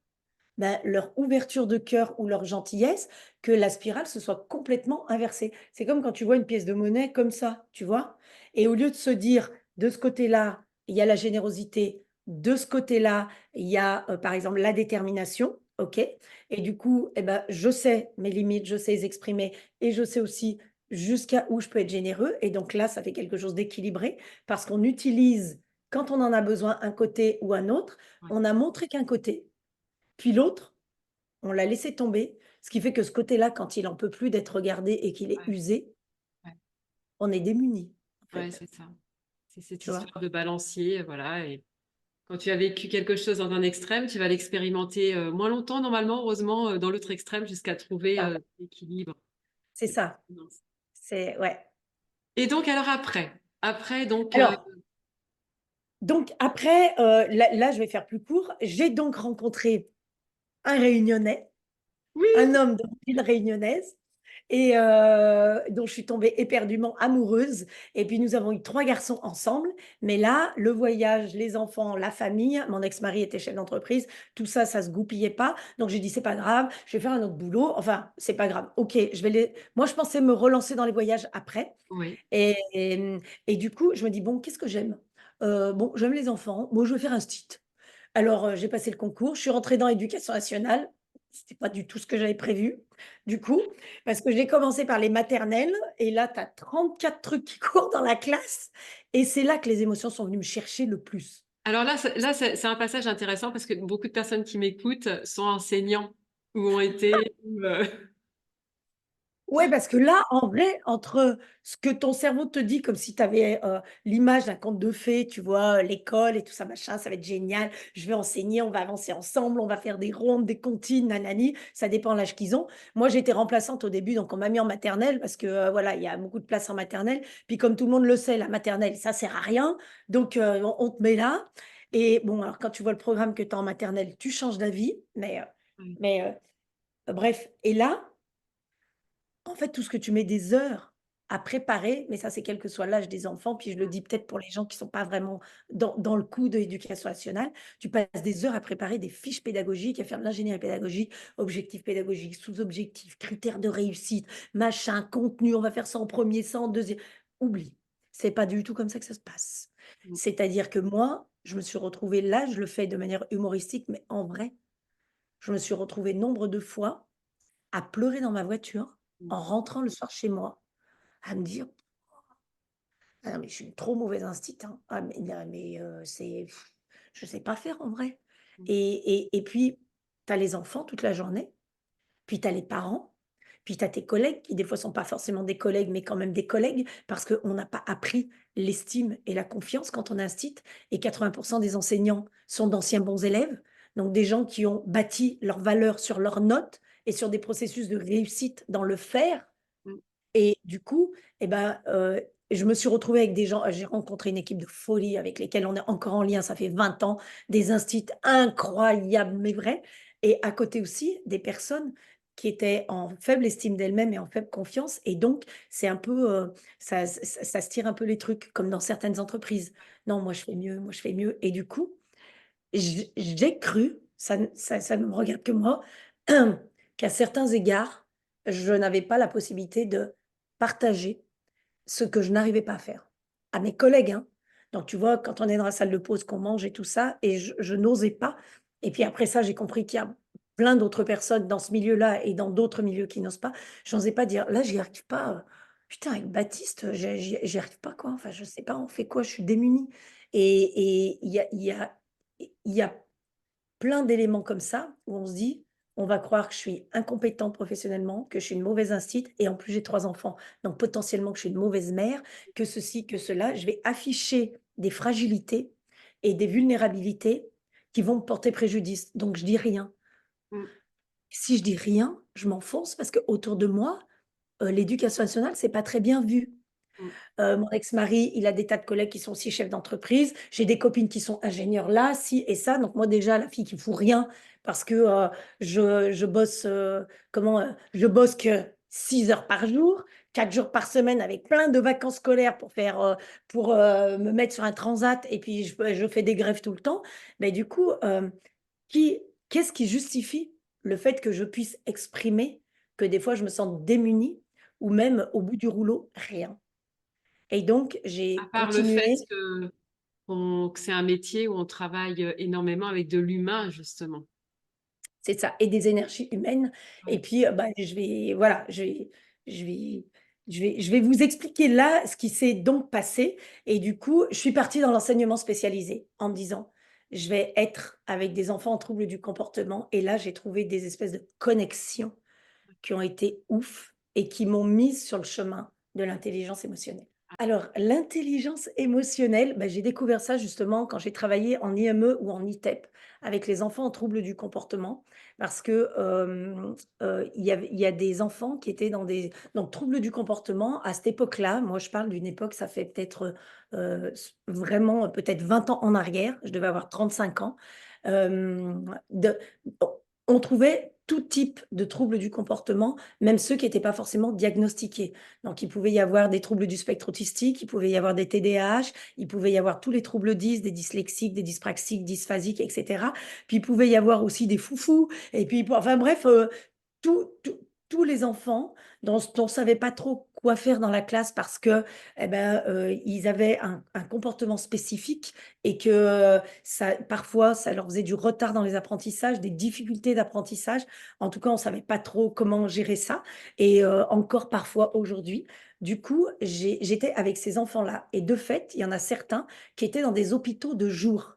leur ouverture de cœur ou leur gentillesse, que la spirale se soit complètement inversée. C'est comme quand tu vois une pièce de monnaie comme ça, tu vois? Et au lieu de se dire: «De ce côté-là, il y a la générosité, de ce côté-là, il y a, par exemple, la détermination», OK? Et du coup, et ben, je sais mes limites, je sais les exprimer et je sais aussi jusqu'à où je peux être généreux et donc là, ça fait quelque chose d'équilibré parce qu'on utilise, quand on en a besoin, un côté ou un autre. Ouais. On a montré qu'un côté, puis l'autre, on l'a laissé tomber, ce qui fait que ce côté-là, quand il en peut plus d'être regardé et qu'il est Ouais, usé, ouais, on est démuni, en ouais, fait, c'est ça. C'est cette tu vois? histoire de balancier, voilà et quand tu as vécu quelque chose dans un extrême, tu vas l'expérimenter, moins longtemps normalement, heureusement, dans l'autre extrême jusqu'à trouver, Ça, l'équilibre. c'est ça, Non. c'est ouais. Et donc alors après? Après donc, Alors, donc après, là, je vais faire plus court. J'ai donc rencontré un Réunionnais, un oui! homme de ville réunionnaise et dont je suis tombée éperdument amoureuse et puis nous avons eu 3 garçons ensemble. Mais là, le voyage, les enfants, la famille, mon ex-mari était chef d'entreprise, tout ça, ça se goupillait pas. Donc j'ai dit: «C'est pas grave, je vais faire un autre boulot. Enfin, c'est pas grave. OK, je vais les». Moi, je pensais me relancer dans les voyages après Oui, et du coup, je me dis: «Bon, qu'est-ce que j'aime?» Bon, j'aime les enfants. Bon, je vais faire un stit. Alors, j'ai passé le concours, je suis rentrée dans l'éducation nationale. C'était pas du tout ce que j'avais prévu, du coup, parce que j'ai commencé par les maternelles et là, tu as 34 trucs qui courent dans la classe et c'est là que les émotions sont venues me chercher le plus. alors là, c'est un passage intéressant parce que beaucoup de personnes qui m'écoutent sont enseignants ou ont été ou, Ouais, parce que là, en vrai, entre ce que ton cerveau te dit, comme si tu avais, l'image d'un conte de fées, tu vois? L'école et tout ça, machin, ça va être génial. Je vais enseigner, on va avancer ensemble, on va faire des rondes, des comptines, nanani. Ça dépend l'âge qu'ils ont. Moi, j'étais remplaçante au début, donc on m'a mis en maternelle parce que, voilà, il y a beaucoup de place en maternelle. Puis comme tout le monde le sait, la maternelle, ça sert à rien. Donc, on te met là et bon, alors quand tu vois le programme que tu as en maternelle, tu changes d'avis, ouais, mais, bref et là, en fait, tout ce que tu mets des heures à préparer, mais ça, c'est quel que soit l'âge des enfants, puis je le dis peut-être pour les gens qui sont pas vraiment dans le coup de l'éducation nationale, tu passes des heures à préparer des fiches pédagogiques, à faire de l'ingénierie pédagogique, objectifs pédagogiques, sous-objectifs, critères de réussite, machin, contenu, on va faire ça en premier, ça en deuxième. Oublie, c'est pas du tout comme ça que ça se passe. mmh, C'est-à-dire que moi, je me suis retrouvée là, je le fais de manière humoristique, mais en vrai, je me suis retrouvée nombre de fois à pleurer dans ma voiture, mmh, en rentrant le soir chez moi, à me dire: «Ah non mais je suis une trop mauvaise instit, hein. Ah mais non mais c'est je sais pas faire en vrai» mmh, et puis tu as les enfants toute la journée, puis tu as les parents, puis tu as tes collègues qui des fois sont pas forcément des collègues, mais quand même des collègues parce qu'on n'a pas appris l'estime et la confiance quand on incite et 80 des enseignants sont d'anciens bons élèves, donc des gens qui ont bâti leurs valeurs sur leurs notes et sur des processus de réussite dans le faire Mmh. et du coup, et ben, je me suis retrouvée avec des gens j'ai rencontré une équipe de folie avec lesquels on est encore en lien, ça fait 20 ans, des instits incroyables, mais vrais et à côté aussi, des personnes qui étaient en faible estime d'elles-mêmes et en faible confiance et donc c'est un peu, ça se tire un peu les trucs comme dans certaines entreprises. «Non, moi je fais mieux, moi je fais mieux» et du coup, j'ai cru, ça ne me regarde que moi, qu'à certains égards, je n'avais pas la possibilité de partager ce que je n'arrivais pas à faire. À mes collègues, hein. Donc tu vois, quand on est dans la salle de pause, qu'on mange et tout ça et je n'osais pas et puis après ça, j'ai compris qu'il y a plein d'autres personnes dans ce milieu-là et dans d'autres milieux qui n'osent pas. Je n'osais pas dire: «Là, j'y arrive pas, putain avec Baptiste, j'y arrive pas quoi, enfin je sais pas, on fait quoi? Je suis démunie» et il y a plein d'éléments comme ça, où on se dit: «On va croire que je suis incompétente professionnellement, que je suis une mauvaise instite et en plus j'ai 3 enfants, donc potentiellement que je suis une mauvaise mère, que ceci, que cela». Je vais afficher des fragilités et des vulnérabilités qui vont me porter préjudice, donc je dis rien. Mmh. Si je dis rien, je m'enfonce parce qu'autour de moi, l'éducation nationale, c'est pas très bien vu. Mmh. Mon ex-mari, il a des tas de collègues qui sont aussi chefs d'entreprise. J'ai des copines qui sont ingénieures là, ci et ça. Donc moi déjà la fille qui fout rien parce que, je bosse, je bosse que 6 heures par jour, 4 jours par semaine avec plein de vacances scolaires me mettre sur un transat et puis je fais des grèves tout le temps. Mais du coup, qui qu'est-ce qui justifie le fait que je puisse exprimer que des fois je me sens démunie ou même au bout du rouleau? Rien. Et donc À j'ai part le fait continué que c'est un métier où on travaille, énormément avec de l'humain justement. c'est ça et des énergies humaines et Ouais. puis, bah, je vais voilà, je vais je vais vous expliquer là ce qui s'est donc passé et du coup, je suis partie dans l'enseignement spécialisé en me disant: «Je vais être avec des enfants en troubles du comportement» et là, j'ai trouvé des espèces de connexions qui ont été ouf et qui m'ont mise sur le chemin de l'intelligence émotionnelle. Alors, l'intelligence émotionnelle, bah, j'ai découvert ça justement quand j'ai travaillé en IME ou en ITEP avec les enfants en troubles du comportement parce que, il y a des enfants qui étaient dans des donc troubles du comportement à cette époque-là, moi je parle d'une époque, ça fait peut-être, vraiment peut-être 20 ans en arrière, je devais avoir 35 ans, de on trouvait tout type de troubles du comportement, même ceux qui étaient pas forcément diagnostiqués. Donc il pouvait y avoir des troubles du spectre autistique, il pouvait y avoir des TDAH, il pouvait y avoir tous les troubles 10, des dyslexiques, des dyspraxiques, dysphasiques et cetera. Puis il pouvait y avoir aussi des foufous et puis enfin bref, tous les enfants dont on savait pas trop quoi faire dans la classe parce que, eh ben, ils avaient un comportement spécifique et que, ça parfois, ça leur faisait du retard dans les apprentissages, des difficultés d'apprentissage. En tout cas, on savait pas trop comment gérer ça et encore parfois aujourd'hui. Du coup, j'étais avec ces enfants-là et de fait, il y en a certains qui étaient dans des hôpitaux de jour.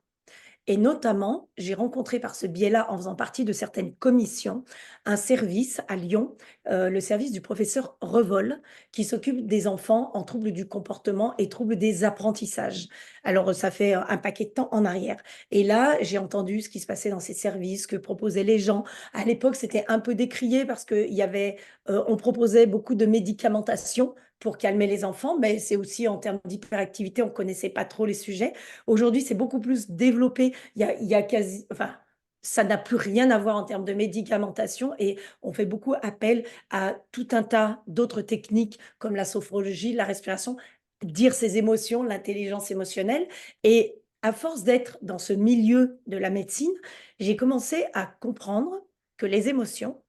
Et notamment, j'ai rencontré par ce biais-là, en faisant partie de certaines commissions, un service à Lyon, le service du professeur Revol, qui s'occupe des enfants en troubles du comportement et troubles des apprentissages. Alors, ça fait un paquet de temps en arrière. Et là, j'ai entendu ce qui se passait dans ces services, que proposaient les gens. À l'époque, c'était un peu décrié parce qu'il y avait, on proposait beaucoup de médicamentation pour calmer les enfants, mais c'est aussi en termes d'hyperactivité, on ne connaissait pas trop les sujets. Aujourd'hui, c'est beaucoup plus développé. Il y a quasi enfin, ça n'a plus rien à voir en termes de médicamentation et on fait beaucoup appel à tout un tas d'autres techniques comme la sophrologie, la respiration, dire ses émotions, l'intelligence émotionnelle et à force d'être dans ce milieu de la médecine, j'ai commencé à comprendre que les émotions,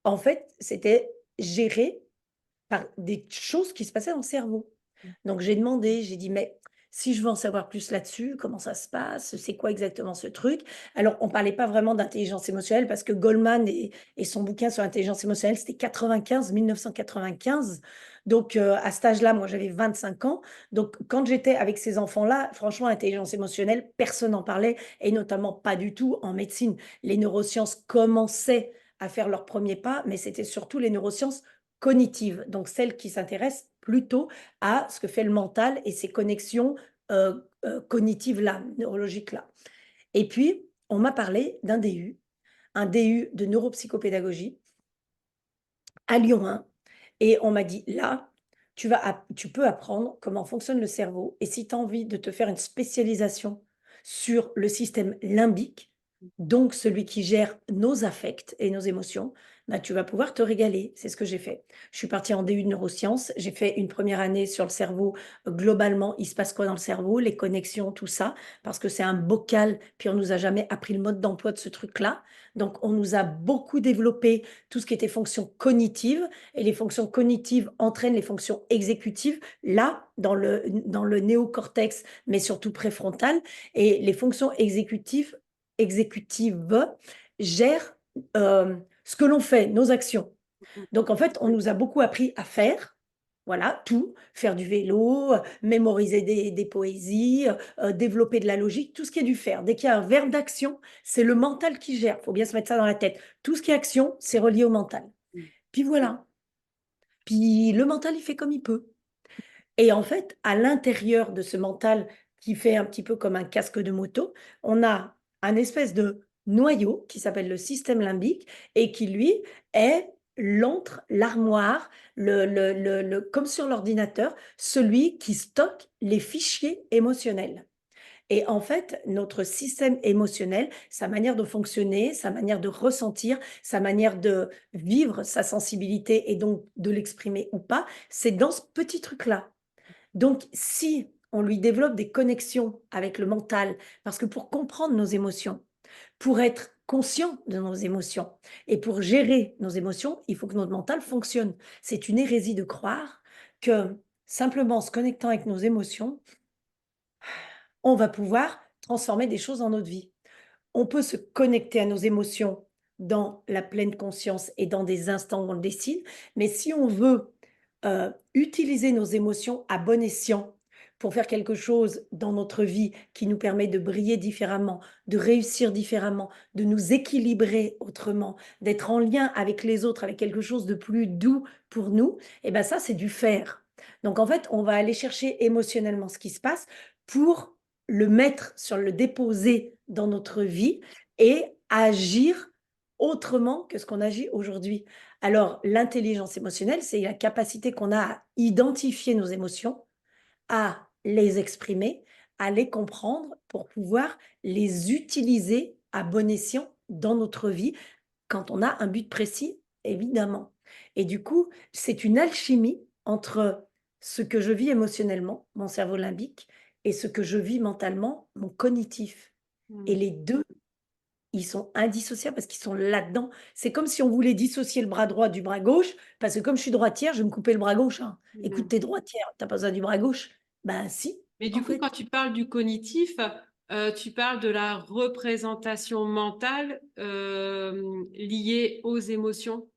en fait, c'était géré par des choses qui se passaient dans le cerveau. Donc j'ai demandé, j'ai dit: «Mais Si je veux en savoir plus là-dessus, comment ça se passe? C'est quoi exactement ce truc? Alors, on parlait pas vraiment d'intelligence émotionnelle parce que Goleman et son bouquin sur l'intelligence émotionnelle, c'était 1995. Donc, à cet âge-là, moi, j'avais 25 ans. Donc, quand j'étais avec ces enfants-là, franchement, intelligence émotionnelle, personne n'en parlait et notamment pas du tout en médecine. Les neurosciences commençaient à faire leurs premiers pas, mais c'était surtout les neurosciences cognitives, donc celles qui s'intéressent plutôt à ce que fait le mental et ses connexions cognitives-là, neurologiques-là. Et puis, on m'a parlé d'un DU, un DU de neuropsychopédagogie à Lyon 1 et on m'a dit: «Là, tu peux apprendre comment fonctionne le cerveau et si tu as envie de te faire une spécialisation sur le système limbique, donc celui qui gère nos affects et nos émotions, bah, tu vas pouvoir te régaler». C'est ce que j'ai fait. Je suis partie en DU de neurosciences, j'ai fait une première année sur le cerveau, globalement, il se passe quoi dans le cerveau, les connexions, tout ça, parce que c'est un bocal, puis on nous a jamais appris le mode d'emploi de ce truc-là. Donc on nous a beaucoup développé tout ce qui était fonctions cognitives et les fonctions cognitives entraînent les fonctions exécutives, là, dans le néocortex, mais surtout préfrontal. Et les fonctions exécutives gèrent ce que l'on fait, nos actions. Mmh. Donc, en fait, on nous a beaucoup appris à faire, voilà, tout, faire du vélo, mémoriser des poésies, développer de la logique, tout ce qui est du faire. Dès qu'il y a un verbe d'action, c'est le mental qui gère. Il faut bien se mettre ça dans la tête. Tout ce qui est action, c'est relié au mental. Mmh. Puis voilà. Puis le mental, il fait comme il peut. Et en fait, à l'intérieur de ce mental qui fait un petit peu comme un casque de moto, on a un espèce de noyau qui s'appelle le système limbique et qui, lui, est l'antre, l'armoire, comme sur l'ordinateur, celui qui stocke les fichiers émotionnels. Et en fait, notre système émotionnel, sa manière de fonctionner, sa manière de ressentir, sa manière de vivre sa sensibilité et donc de l'exprimer ou pas, c'est dans ce petit truc-là. Donc, si on lui développe des connexions avec le mental, parce que pour comprendre nos émotions, pour être conscient de nos émotions et pour gérer nos émotions, il faut que notre mental fonctionne. C'est une hérésie de croire que simplement en se connectant avec nos émotions, on va pouvoir transformer des choses dans notre vie. On peut se connecter à nos émotions dans la pleine conscience et dans des instants où on le décide, mais si on veut, utiliser nos émotions à bon escient pour faire quelque chose dans notre vie qui nous permet de briller différemment, de réussir différemment, de nous équilibrer autrement, d'être en lien avec les autres, avec quelque chose de plus doux pour nous, et ben ça, c'est du faire. Donc en fait, on va aller chercher émotionnellement ce qui se passe pour le déposer dans notre vie et agir autrement que ce qu'on agit aujourd'hui. Alors, l'intelligence émotionnelle, c'est la capacité qu'on a à identifier nos émotions, à les exprimer, à les comprendre pour pouvoir les utiliser à bon escient dans notre vie quand on a un but précis, évidemment. Et du coup, c'est une alchimie entre ce que je vis émotionnellement, mon cerveau limbique, et ce que je vis mentalement, mon cognitif. Et Mmh. les 2, ils sont indissociables parce qu'ils sont là-dedans. C'est comme si on voulait dissocier le bras droit du bras gauche, parce que comme je suis droitière, je vais me couper le bras gauche, hein. «Écoute, Mmh. tu es droitière, tu as pas besoin du bras gauche». Ben si, Mais en du coup, quand fait. tu parles du cognitif, tu parles de la représentation mentale, liée aux émotions?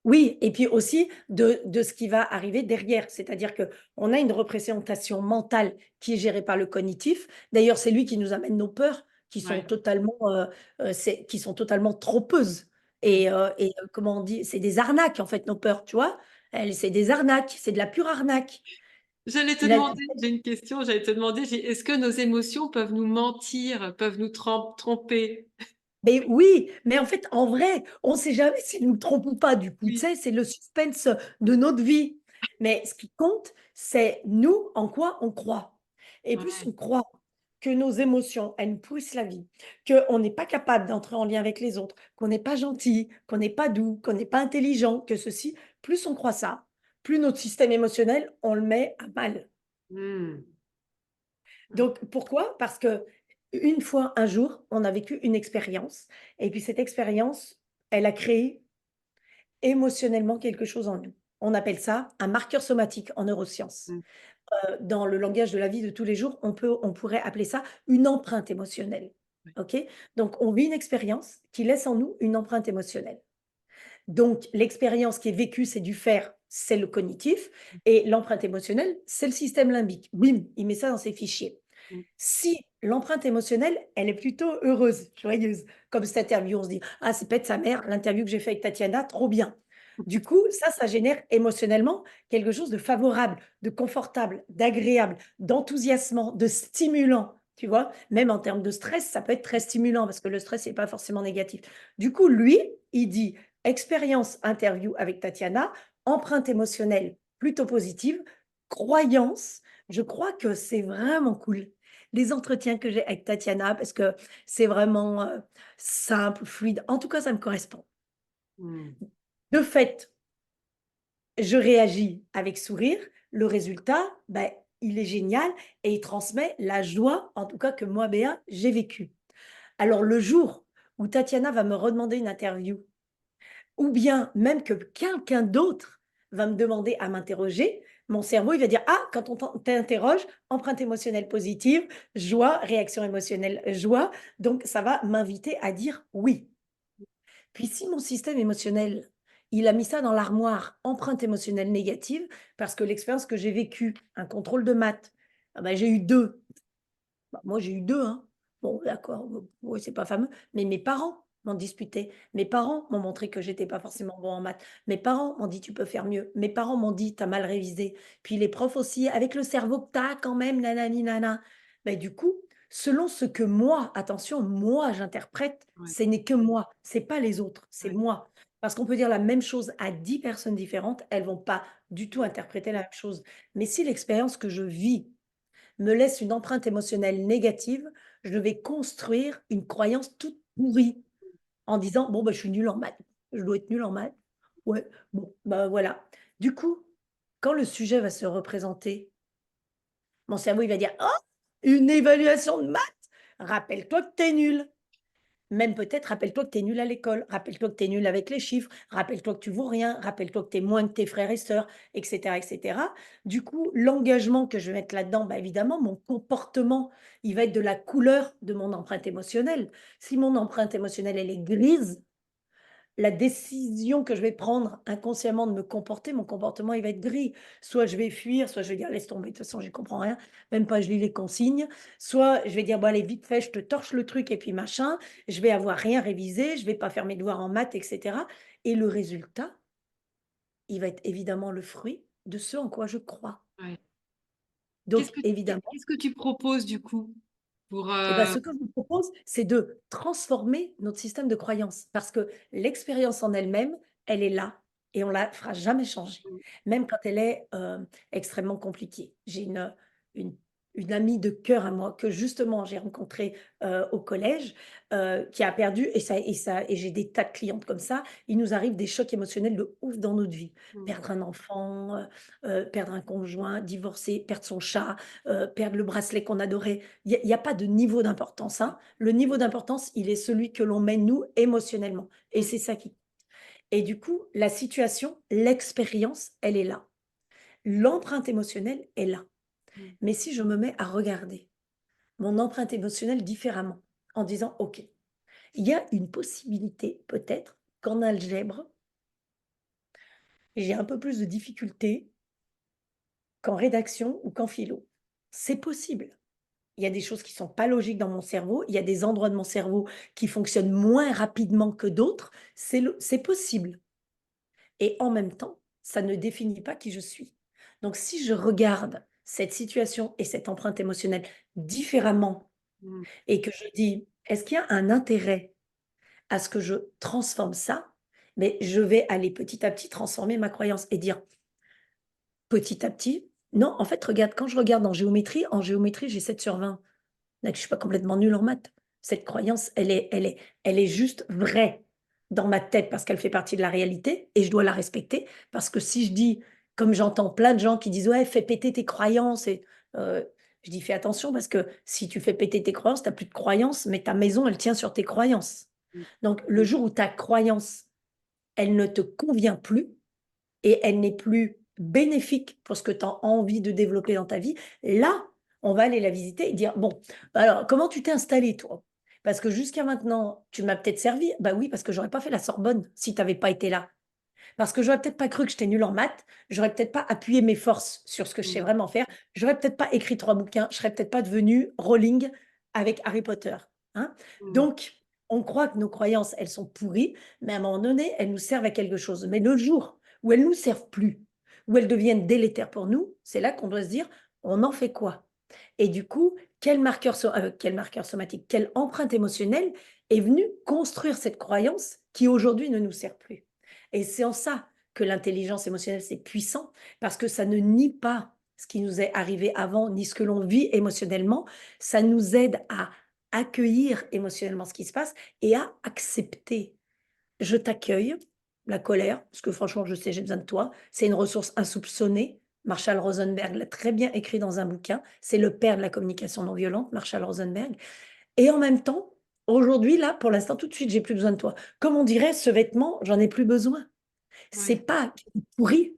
Oui, et puis aussi de ce qui va arriver derrière. C'est-à-dire qu'on a une représentation mentale qui est gérée par le cognitif. D'ailleurs, c'est lui qui nous amène nos peurs Ouais. qui sont totalement trompeuses Mmh. comment on dit? C'est des arnaques, en fait, nos peurs, tu vois? C'est des arnaques, c'est de la pure arnaque. J'allais te La demander, j'ai une question, j'allais te demander, est-ce que nos émotions peuvent nous mentir, peuvent nous tromper? Mais oui, mais en fait, en vrai, on ne sait jamais s'ils nous trompent ou pas du coup, tu Oui. sais? C'est le suspense de notre vie. Mais ce qui compte, c'est nous, en quoi on croit. Et plus Ouais. on croit que nos émotions, elles nous pourrissent la vie, qu'on n'est pas capable d'entrer en lien avec les autres, qu'on n'est pas gentil, qu'on n'est pas doux, qu'on n'est pas intelligent, que ceci, plus on croit ça, plus notre système émotionnel, on le met à mal. Mmh. Mmh. Donc pourquoi? Parce que une fois, un jour, on a vécu une expérience et puis cette expérience, elle a créé émotionnellement quelque chose en nous. On appelle ça un marqueur somatique en neurosciences. Mmh. dans le langage de la vie de tous les jours, on pourrait appeler ça une empreinte émotionnelle. Ouais. OK? Donc on vit une expérience qui laisse en nous une empreinte émotionnelle. Donc l'expérience qui est vécue, c'est du faire, c'est le cognitif et l'empreinte émotionnelle, c'est le système limbique. Bim, il met ça dans ses fichiers. Mmh. Si l'empreinte émotionnelle, elle est plutôt heureuse, joyeuse, comme cette interview, on se dit: «Ah, c'est pète sa mère, l'interview que j'ai fait avec Tatiana, trop bien». Du coup, ça génère émotionnellement quelque chose de favorable, de confortable, d'agréable, d'enthousiasmant, de stimulant, tu vois? Même en termes de stress, ça peut être très stimulant parce que le stress n'est pas forcément négatif. Du coup, lui, il dit: «Expérience interview avec Tatiana, empreinte émotionnelle plutôt positive, croyance». Je crois que c'est vraiment cool les entretiens que j'ai avec Tatiana parce que c'est vraiment, simple, fluide. En tout cas, ça me correspond. Mmh. De fait, je réagis avec sourire. Le résultat, ben, il est génial et il transmet la joie, en tout cas que moi, Béa, j'ai vécue. Alors le jour où Tatiana va me redemander une interview ou bien même que quelqu'un d'autre va me demander à m'interroger, mon cerveau, il va dire: «Ah, quand on t'interroge, empreinte émotionnelle positive, joie, réaction émotionnelle, joie», donc ça va m'inviter à dire «oui». Puis si mon système émotionnel, il a mis ça dans l'armoire, empreinte émotionnelle négative, parce que l'expérience que j'ai vécue, un contrôle de maths, ah bah, j'ai eu 2. Bah, moi, j'ai eu 2, hein. Bon, d'accord, oui, c'est pas fameux, mais mes parents m'ont disputé. Mes parents m'ont montré que j'étais pas forcément bon en maths. Mes parents m'ont dit: «Tu peux faire mieux». Mes parents m'ont dit: «Tu as mal révisé». Puis les profs aussi: «Avec le cerveau que tu as quand même, nanani nana». Beh, du coup, selon ce que moi, attention, moi j'interprète, Ouais, ce n'est que moi, c'est pas les autres, c'est ouais. moi. Parce qu'on peut dire la même chose à 10 personnes différentes, elles vont pas du tout interpréter la même chose. Mais si l'expérience que je vis me laisse une empreinte émotionnelle négative, je vais construire une croyance toute pourrie en disant: «Bon, bah, je suis nul en maths, je dois être nul en maths. Ouais, bon, bah, voilà». Du coup, quand le sujet va se représenter, mon cerveau, il va dire: «Oh, une évaluation de maths? Rappelle-toi que tu es nul». Même peut-être, rappelle-toi que tu es nul à l'école, rappelle-toi que tu es nul avec les chiffres, rappelle-toi que tu vaux rien, rappelle-toi que tu es moins que tes frères et sœurs, et cetera, et cetera. Du coup, l'engagement que je vais mettre là-dedans, bah, évidemment, mon comportement, il va être de la couleur de mon empreinte émotionnelle. Si mon empreinte émotionnelle, elle est grise, la décision que je vais prendre inconsciemment de me comporter, mon comportement, il va être gris. Soit je vais fuir, soit je vais dire: «Laisse tomber, de toute façon, j'y comprends rien, même pas je lis les consignes». Soit je vais dire: «Bon allez, vite fait, je te torche le truc et puis machin». Je vais avoir rien révisé, je vais pas faire mes devoirs en maths et cetera et le résultat, il va être évidemment le fruit de ce en quoi je crois. Ouais. Donc évidemment Qu'est-ce que tu proposes du coup pour, et ben, ce que je vous propose, c'est de transformer notre système de croyance parce que l'expérience en elle-même, elle est là et on la fera jamais changer, mmh, même quand elle est, extrêmement compliquée. J'ai une une amie de cœur à moi que justement j'ai rencontrée, au collège, qui a perdu et j'ai des tas de clientes comme ça. Il nous arrive des chocs émotionnels de ouf dans notre vie. mmh, Perdre un enfant, perdre un conjoint, divorcer, perdre son chat, perdre le bracelet qu'on adorait. Il y a pas de niveau d'importance, hein. Le niveau d'importance, il est celui que l'on met nous émotionnellement et mmh, c'est ça qui et du coup, la situation, l'expérience, elle est là. L'empreinte émotionnelle est là. mmh, Mais si je me mets à regarder mon empreinte émotionnelle différemment, en disant: «OK, il y a une possibilité peut-être qu'en algèbre, j'ai un peu plus de difficultés qu'en rédaction ou qu'en philo». C'est possible. Il y a des choses qui sont pas logiques dans mon cerveau, il y a des endroits de mon cerveau qui fonctionnent moins rapidement que d'autres, c'est possible et en même temps, ça ne définit pas qui je suis. Donc si je regarde cette situation et cette empreinte émotionnelle différemment mmh, et que je dis: «Est-ce qu'il y a un intérêt à ce que je transforme ça?» Mais je vais aller petit à petit transformer ma croyance et dire petit à petit: «Non, en fait, regarde, quand je regarde en géométrie, j'ai 7/20. Donc je suis pas complètement nulle en maths. Cette croyance, elle est juste vraie dans ma tête parce qu'elle fait partie de la réalité et je dois la respecter parce que si je dis comme j'entends plein de gens qui disent: «Ouais, fais péter tes croyances» et je dis: «Fais attention parce que si tu fais péter tes croyances, tu as plus de croyances, mais ta maison, elle tient sur tes croyances». mmh, Donc le jour où ta croyance, elle ne te convient plus et elle n'est plus bénéfique pour ce que tu as envie de développer dans ta vie, là, on va aller la visiter et dire, bon, alors, comment tu t'es installé, toi? Parce que jusqu'à maintenant, tu m'as peut-être servi. Bah oui, parce que j'aurais pas fait la Sorbonne si tu avais pas été là. Parce que j'aurais peut-être pas cru que j'étais nulle en maths, j'aurais peut-être pas appuyé mes forces sur ce que je sais Mmh. vraiment faire, j'aurais peut-être pas écrit 3 bouquins, je serais peut-être pas devenue Rowling avec Harry Potter, hein. Mmh. Donc on croit que nos croyances, elles sont pourries, mais à un moment donné, elles nous servent à quelque chose. Mais le jour où elles nous servent plus, où elles deviennent délétères pour nous, c'est là qu'on doit se dire: «On en fait quoi?» Et du coup, quel marqueur somatique, quelle empreinte émotionnelle est venue construire cette croyance qui aujourd'hui ne nous sert plus? Et c'est en ça que l'intelligence émotionnelle, c'est puissant, parce que ça ne nie pas ce qui nous est arrivé avant, ni ce que l'on vit émotionnellement. Ça nous aide à accueillir émotionnellement ce qui se passe et à accepter. Je t'accueille, la colère, parce que franchement, je sais, j'ai besoin de toi. C'est une ressource insoupçonnée. Marshall Rosenberg l'a très bien écrit dans un bouquin. C'est le père de la communication non violente, Marshall Rosenberg. Et en même temps, aujourd'hui, là, pour l'instant, tout de suite, j'ai plus besoin de toi. Comme on dirait, ce vêtement, j'en ai plus besoin. C'est Ouais, pas qu'il est pourri,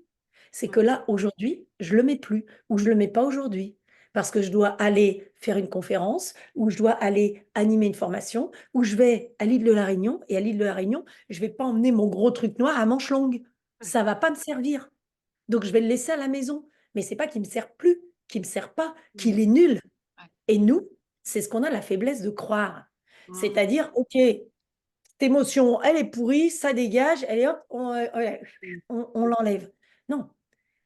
c'est que ouais. là, aujourd'hui, je le mets plus ou je le mets pas aujourd'hui. Parce que je dois aller faire une conférence, ou je dois aller animer une formation, ou je vais à l'île de la Réunion et à l'île de la Réunion, je vais pas emmener mon gros truc noir à manches longues. Ouais. Ça va pas me servir. Donc je vais le laisser à la maison. Mais c'est pas qu'il me sert plus, qu'il me sert pas, Mmh. qu'il est nul. Ouais. Et nous, c'est ce qu'on a la faiblesse de croire. Mmh. C'est-à-dire, OK, cette émotion, elle est pourrie, ça dégage, allez hop, Mmh. on l'enlève. Non,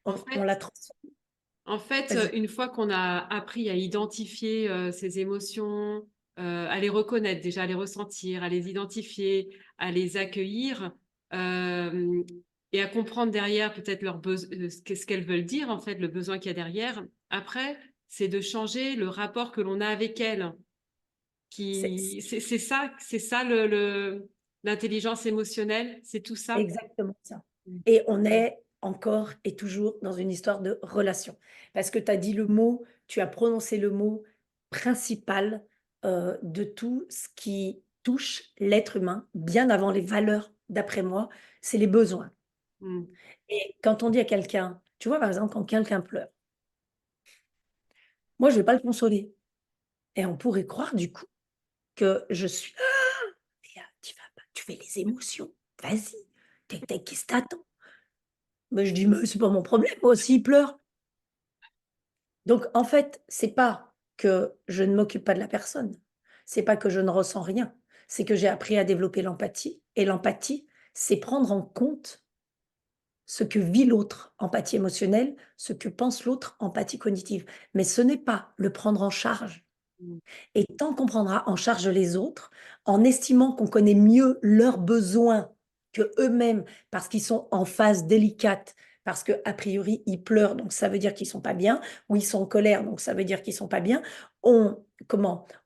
En on fait la transforme. Vas-y. une fois qu'on a appris à identifier, ces émotions, à les reconnaître déjà, à les ressentir, à les identifier, à les accueillir, hem et à comprendre derrière peut-être ce qu'elles veulent dire en fait, le besoin qu'il y a derrière. Après, c'est de changer le rapport que l'on a avec elles. C'est C'est ça l'intelligence émotionnelle, c'est tout ça? exactement ça. Mmh. Et on est encore et toujours dans une histoire de relation. Parce que tu as dit le mot, tu as prononcé le mot principal, de tout ce qui touche l'être humain, bien avant les valeurs, d'après moi, c'est les besoins. Mmh. Et quand on dit à quelqu'un, tu vois, par exemple, quand quelqu'un pleure, moi, je vais pas le consoler. Et on pourrait croire du coup que je suis: «Ah! Mais, tu vas pas tu fais les émotions, vas-y, qu'est-ce que tu Mais je dis: «Mais c'est pas mon problème, moi, s'il pleure». Donc en fait, c'est pas que je ne m'occupe pas de la personne, c'est pas que je ne ressens rien, c'est que j'ai appris à développer l'empathie et l'empathie, c'est prendre en compte ce que vit l'autre, empathie émotionnelle, ce que pense l'autre, empathie cognitive. Mais ce n'est pas le prendre en charge. Mmh. Et tant qu'on prendra en charge les autres, en estimant qu'on connaît mieux leurs besoins que eux-mêmes, parce qu'ils sont en phase délicate, parce que a priori, ils pleurent, donc ça veut dire qu'ils sont pas bien, ou ils sont en colère, donc ça veut dire qu'ils sont pas bien. On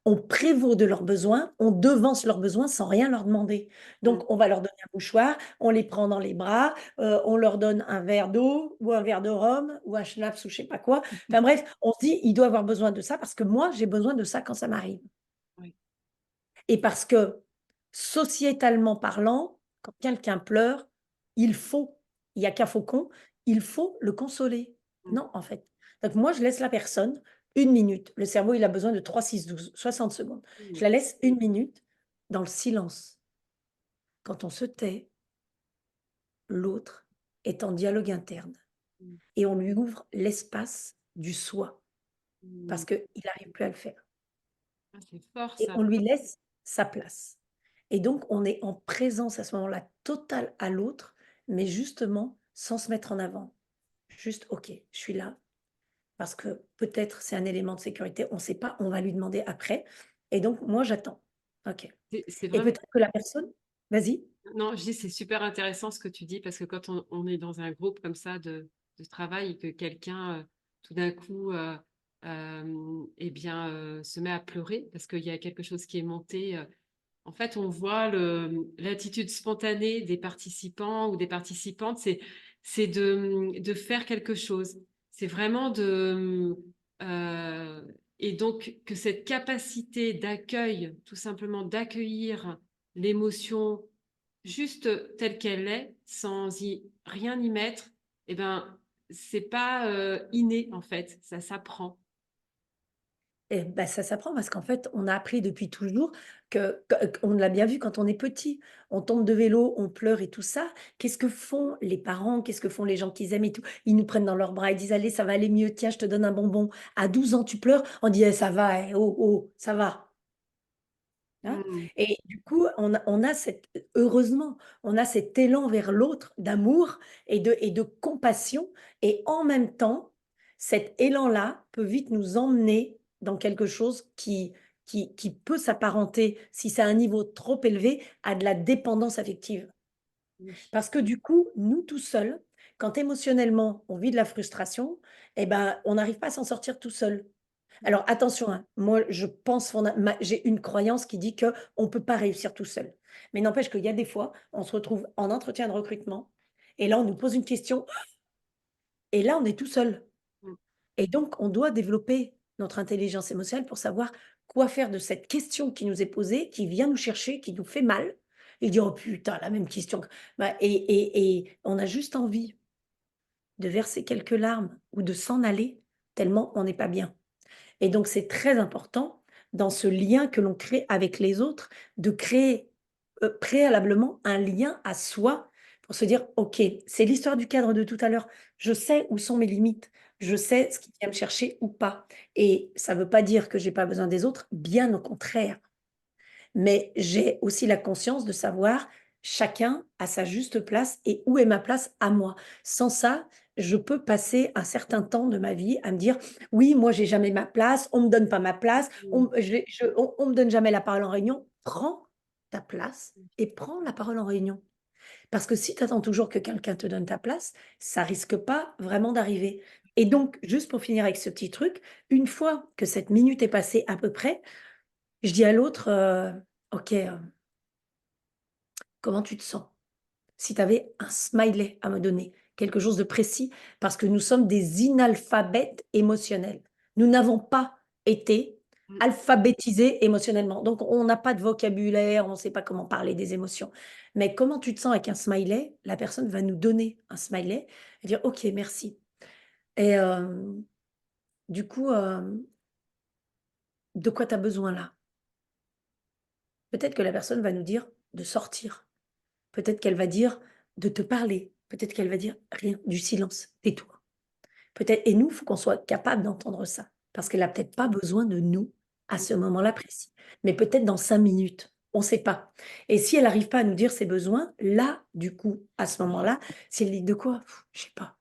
On prévaut de leurs besoins, on devance leurs besoins sans rien leur demander. Mmh. Donc on va leur donner un mouchoir, on les prend dans les bras, on leur donne un verre d'eau ou un verre de rhum ou un schnapps ou je sais pas quoi. Enfin bref, on se dit: «Il doit avoir besoin de ça parce que moi, j'ai besoin de ça quand ça m'arrive» Oui. et parce que, sociétalement parlant, quand quelqu'un pleure, il faut il y a qu'un faucon, il faut le consoler. Mmh. Non, en fait. Donc moi, je laisse la personne 1 minute. Le cerveau, il a besoin de 3, 6, 12, 60 secondes. Je Mmh. la laisse 1 minute dans le silence. Quand on se tait, l'autre est en dialogue interne Mmh. et on lui ouvre l'espace du soi parce Mmh. qu'il n'arrive plus à le faire. Ah, c'est fort Et ça. on lui laisse sa place. Et donc, on est en présence à ce moment-là totale à l'autre, mais justement sans se mettre en avant. Juste: «OK, je suis là parce que peut-être c'est un élément de sécurité, on ne sait pas, on va lui demander après et donc moi j'attends». OK C'est et vraiment peut-être que la personne vas-y? non, je dis c'est super intéressant ce que tu dis parce que quand on est dans un groupe comme ça de travail et que quelqu'un, tout d'un coup, eh bien, se met à pleurer parce qu'il y a quelque chose qui est monté, en fait, on voit l'attitude spontanée des participants ou des participantes, c'est de faire quelque chose. C'est vraiment et donc que cette capacité d'accueil, tout simplement d'accueillir l'émotion juste telle qu'elle est, sans rien y mettre, eh ben, c'est pas, inné en fait, ça s'apprend. Et bah, ça s'apprend parce qu'en fait, on a appris depuis toujours qu'on l'a bien vu quand on est petit. On tombe de vélo, on pleure et tout ça. Qu'est-ce que font les parents? Qu'est-ce que font les gens qu'ils aiment et tout? Ils nous prennent dans leurs bras, ils disent: «Allez, ça va aller mieux, tiens, je te donne un bonbon». À 12 ans, tu pleures? On dit: «Eh, ça va, eh, oh, oh, ça va». Hein? Mmh. Et du coup, on a cette heureusement, on a cet élan vers l'autre d'amour et de compassion et en même temps, cet élan-là peut vite nous emmener dans quelque chose qui peut s'apparenter, si c'est à un niveau trop élevé, à de la dépendance affective. Oui. Parce que du coup, nous tout seuls, quand émotionnellement on vit de la frustration et ben, on n'arrive pas à s'en sortir tout seul. Mmh. Alors attention, hein, moi je pense j'ai une croyance qui dit qu'on ne peut pas réussir tout seul. Mais n'empêche qu'il y a des fois, on se retrouve en entretien de recrutement et là on nous pose une question et là on est tout seul. Mmh. Et donc on doit développer notre intelligence émotionnelle pour savoir quoi faire de cette question qui nous est posée, qui vient nous chercher, qui nous fait mal et dire: «Oh putain, la même question que» bah et on a juste envie de verser quelques larmes ou de s'en aller tellement on n'est pas bien. Et donc, c'est très important dans ce lien que l'on crée avec les autres, de créer, préalablement un lien à soi pour se dire: «OK, c'est l'histoire du cadre de tout à l'heure. Je sais où sont mes limites. Je sais ce qui vient me chercher ou pas» et ça ne veut pas dire que j'ai pas besoin des autres, bien au contraire. Mais j'ai aussi la conscience de savoir chacun a sa juste place et où est ma place à moi. Sans ça, je peux passer un certain temps de ma vie à me dire: «Oui, moi j'ai jamais ma place, on me donne pas ma place, Mmh. on me donne jamais la parole en réunion». Prends ta place et prends la parole en réunion. Parce que si tu attends toujours que quelqu'un te donne ta place, ça risque pas vraiment d'arriver. Et donc, juste pour finir avec ce petit truc, une fois que cette minute est passée à peu près, je dis à l'autre, «OK, comment tu te sens?» Si tu avais un smiley à me donner, quelque chose de précis, parce que nous sommes des inalphabètes émotionnels. Nous n'avons pas été Mmh. alphabétisés émotionnellement. Donc on n'a pas de vocabulaire, on ne sait pas comment parler des émotions. Mais comment tu te sens avec un smiley? La personne va nous donner un smiley et dire: «OK, merci» et du coup, «De quoi tu as besoin là?» Peut-être que la personne va nous dire de sortir. Peut-être qu'elle va dire de te parler. Peut-être qu'elle va dire: «Rien, du silence, tais-toi». Peut-être et nous, il faut qu'on soit capable d'entendre ça, parce qu'elle a peut-être pas besoin de nous à Mmh. ce moment-là précis, mais peut-être dans 5 minutes, on ne sait pas et si elle arrive pas à nous dire ses besoins, là, du coup, à ce moment-là, si elle dit: «De quoi?» Pff, «Je sais pas».